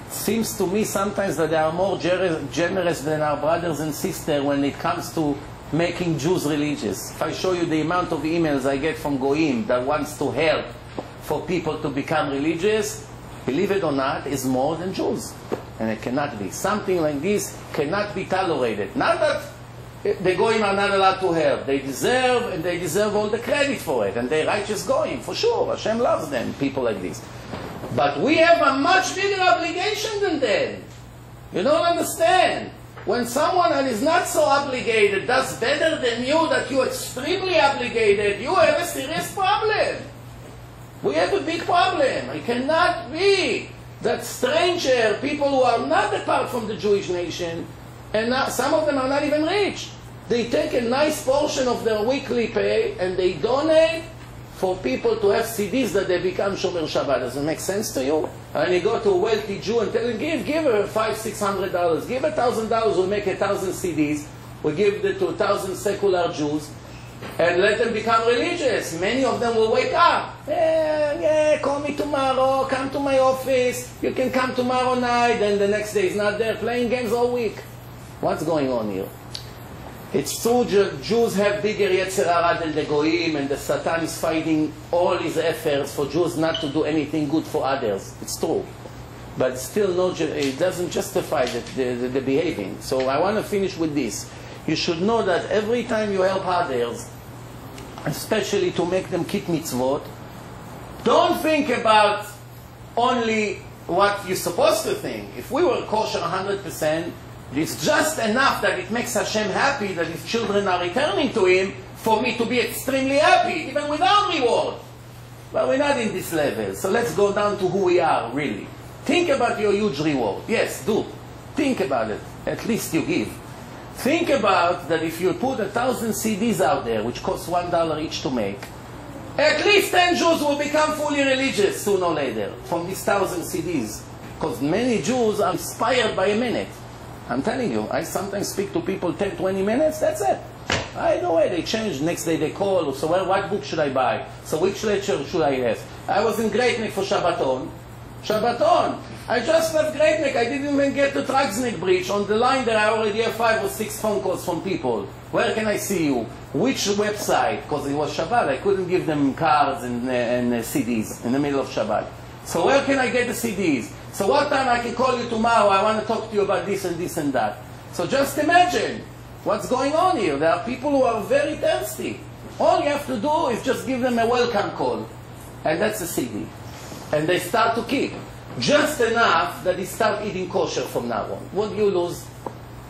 seems to me sometimes that they are more generous than our brothers and sisters when it comes to making Jews religious. If I show you the amount of emails I get from Goyim that wants to help for people to become religious, believe it or not, is more than Jews. And it cannot be. Something like this cannot be tolerated. Not that the Goyim are not allowed to help. They deserve, and they deserve all the credit for it. And they're righteous Goyim, for sure. Hashem loves them, people like this. But we have a much bigger obligation than them. You don't understand. When someone that is not so obligated does better than you, that you're extremely obligated, you have a serious problem. We have a big problem. It cannot be that stranger, people who are not apart from the Jewish nation, and not, some of them are not even rich, they take a nice portion of their weekly pay and they donate for people to have CDs that they become Shomer Shabbat. Does it make sense to you? And you go to a wealthy Jew and tell him, give her $500-600, give $1,000, we'll make 1,000 CDs, we give it to 1,000 secular Jews, and let them become religious. Many of them will wake up. Yeah, call me tomorrow, come to my office, you can come tomorrow night, and the next day is not there, playing games all week. What's going on here? It's true Jews have bigger Yetzer Hara than the Goyim, and the Satan is fighting all his efforts for Jews not to do anything good for others. It's true. But still, it doesn't justify the behaving. So I want to finish with this. You should know that every time you help others, especially to make them keep mitzvot, don't think about only what you're supposed to think. If we were kosher 100%, it's just enough that it makes Hashem happy that His children are returning to Him for me to be extremely happy, even without reward. But we're not in this level, so let's go down to who we are, really. Think about your huge reward. Yes, do. Think about it. At least you give. Think about that if you put 1,000 CDs out there, which cost $1 each to make, at least 10 Jews will become fully religious sooner or later from these 1,000 CDs. Because many Jews are inspired by a minute. I'm telling you, I sometimes speak to people 10, 20 minutes, that's it. Either way, they change. Next day they call, so what book should I buy? So which lecture should I have? I was in Great Neck for Shabbaton. Shabbaton! I just left Great Neck. I didn't even get to Tragsnik Bridge. On the line there, I already have 5 or 6 phone calls from people. Where can I see you? Which website? Because it was Shabbat. I couldn't give them cards and CDs in the middle of Shabbat. So where can I get the CDs? So what time I can call you tomorrow? I want to talk to you about this and this and that. So just imagine what's going on here. There are people who are very thirsty. All you have to do is just give them a welcome call. And that's a CD. And they start to keep. Just enough that he start eating kosher from now on. What do you lose?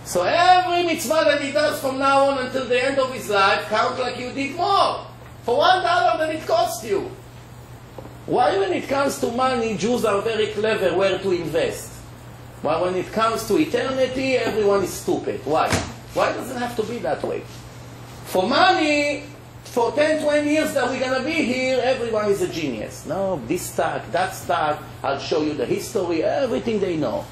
So every mitzvah that he does from now on until the end of his life count like you did more. For $1 than it cost you. Why when it comes to money, Jews are very clever where to invest? While when it comes to eternity, everyone is stupid. Why? Why does it have to be that way? For money, for 10, 20 years that we're going to be here, everyone is a genius. No, this stock, that stock, I'll show you the history, everything they know.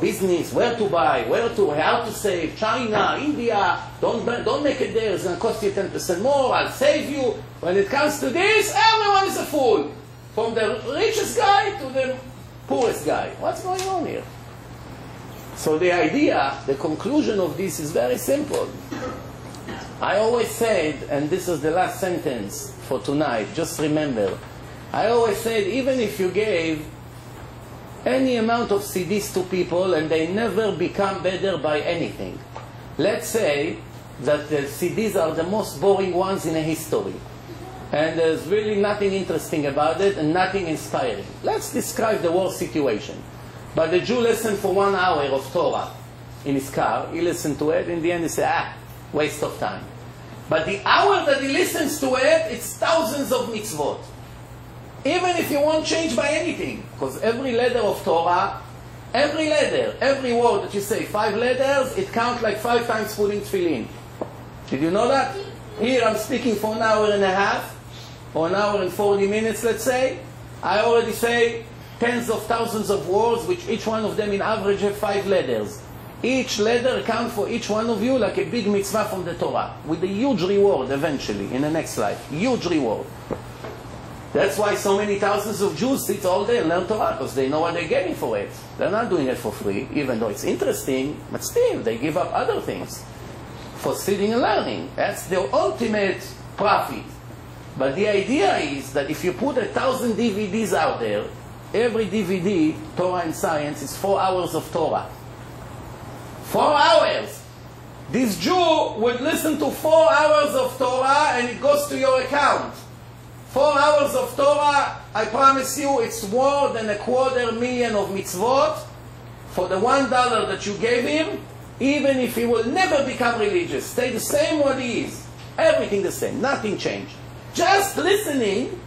Business, where to buy, how to save, China, India, don't make it there, it's going to cost you 10% more, I'll save you. When it comes to this, everyone is a fool. From the richest guy to the poorest guy. What's going on here? So the idea, the conclusion of this is very simple. I always said, and this is the last sentence for tonight, just remember, I always said, even if you gave any amount of CDs to people and they never become better by anything, let's say that the CDs are the most boring ones in a history, and there's really nothing interesting about it and nothing inspiring. Let's describe the war situation. But the Jew listened for 1 hour of Torah in his car. He listened to it. In the end, he said, waste of time. But the hour that he listens to it, it's thousands of mitzvot. Even if you won't change by anything. Because every letter of Torah, every letter, every word that you say, 5 letters, it counts like 5 times putting tefillin. Did you know that? Here I'm speaking for 1 hour and a half, or 1 hour and 40 minutes, let's say. I already say tens of thousands of words, which each one of them in average have 5 letters. Each letter counts for each one of you like a big mitzvah from the Torah, with a huge reward eventually in the next life. Huge reward. That's why so many thousands of Jews sit all day and learn Torah, because they know what they're getting for it. They're not doing it for free, even though it's interesting, but still, they give up other things for sitting and learning. That's the ultimate profit. But the idea is that if you put 1,000 DVDs out there, every DVD, Torah and Science, is 4 hours of Torah. 4 hours! This Jew would listen to 4 hours of Torah and it goes to your account. 4 hours of Torah, I promise you, it's more than 250,000 of mitzvot for the $1 that you gave him, even if he will never become religious. Stay the same what he is. Everything the same. Nothing changed. Just listening,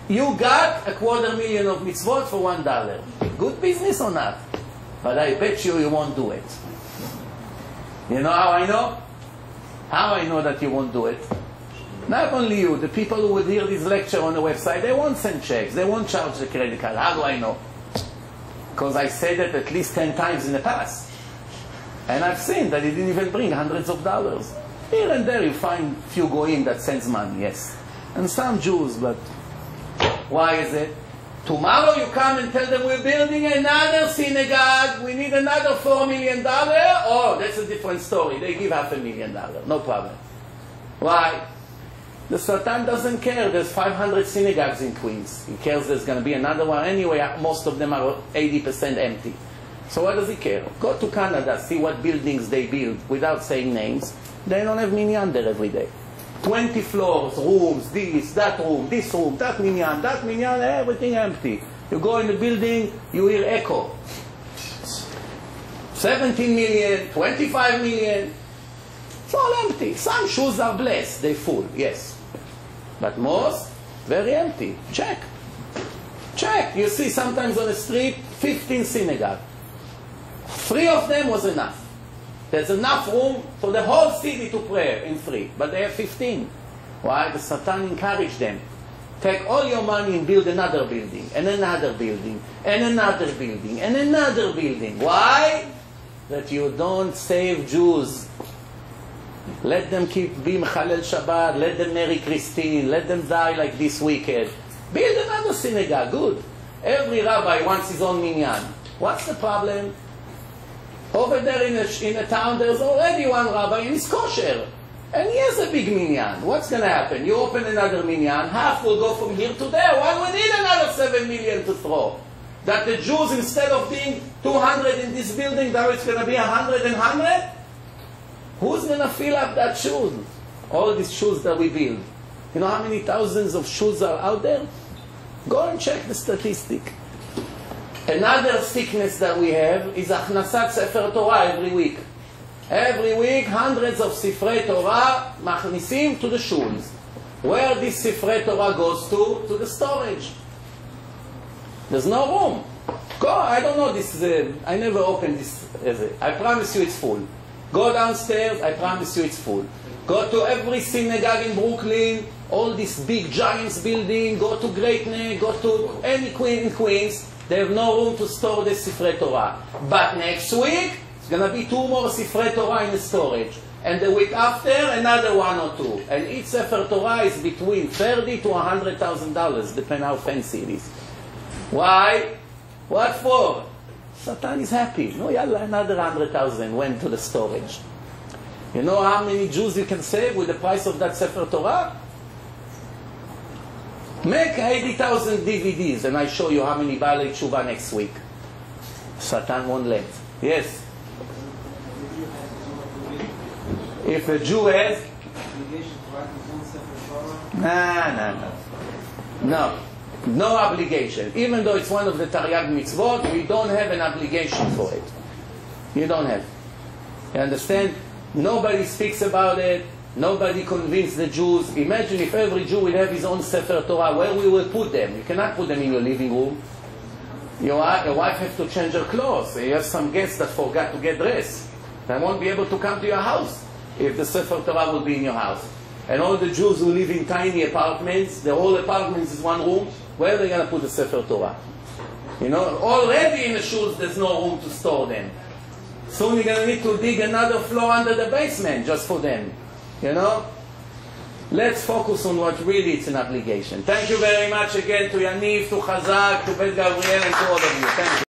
you got 250,000 of mitzvot for $1. Good business or not? But I bet you won't do it. You know how I know? How I know that you won't do it? Not only you, the people who would hear this lecture on the website, they won't send checks, they won't charge the credit card. How do I know? Because I said it at least 10 times in the past. And I've seen that it didn't even bring hundreds of dollars. Here and there you find few goyim that sends money, yes. And some Jews, but why is it? Tomorrow you come and tell them we're building another synagogue, we need another $4 million. Oh, that's a different story. They give $500,000, no problem. Why? The Satan doesn't care. There's 500 synagogues in Queens. He cares there's going to be another one. Anyway, most of them are 80% empty. So what does he care? Go to Canada, see what buildings they build without saying names. They don't have minyan there every day. 20 floors, rooms, that room, that minyan, everything empty. You go in the building, you hear echo. 17 million, 25 million. It's all empty. Some shoes are blessed, they're full, yes. But most, very empty. Check. Check. You see sometimes on the street, 15 synagogues. 3 of them was enough. There's enough room for the whole city to pray in 3. But they have 15. Why? The Satan encouraged them. Take all your money and build another building, and another building, and another building, and another building. Why? That you don't save Jews. Let them keep being Chalel Shabbat, let them marry Christine, let them die like this wicked. Build another synagogue, good. Every rabbi wants his own minyan. What's the problem? Over there in a town, there's already one rabbi and he's kosher. And he has a big minyan. What's going to happen? You open another minyan, half will go from here to there. Why we need another 7 million to throw? That the Jews, instead of being 200 in this building, now it's going to be 100 and 100? Who's going to fill up that shoes? All these shoes that we build. You know how many thousands of shoes are out there? Go and check the statistic. Another sickness that we have is Achnasat Sefer Torah every week. Every week, hundreds of Sifrei Torah machnisim to the shuls. Where this Sifrei Torah goes to the storage. There's no room. Go, I don't know this, I never opened this. I promise you it's full. Go downstairs, I promise you it's full. Go to every synagogue in Brooklyn, all these big giants building, go to Great Neck, go to any queen in Queens. They have no room to store the Sifrei Torah. But next week, it's going to be 2 more Sifrei Torah in the storage. And the week after, another 1 or 2. And each Sefer Torah is between $30,000 to $100,000, depending how fancy it is. Why? What for? Satan is happy. No, yalla, another 100,000 went to the storage. You know how many Jews you can save with the price of that Sefer Torah? Make 80,000 DVDs, and I show you how many Baalei Tshuva next week. Satan won't let. Yes? If a Jew has... No obligation. Even though it's one of the Taryag mitzvot, we don't have an obligation for it. You don't have. You understand? Nobody speaks about it. Nobody convinced the Jews. Imagine if every Jew will have his own Sefer Torah. Where we will put them? You cannot put them in your living room. Your wife has to change her clothes. You have some guests that forgot to get dressed. They won't be able to come to your house if the Sefer Torah will be in your house. And all the Jews who live in tiny apartments, the whole apartment is 1 room, where are they going to put the Sefer Torah? You know, already in the shuls there's no room to store them. Soon you're going to need to dig another floor under the basement just for them. You know? Let's focus on what really it's an obligation. Thank you very much again to Yaniv, to Chazak, to Bet Gabriel, and to all of you. Thank you.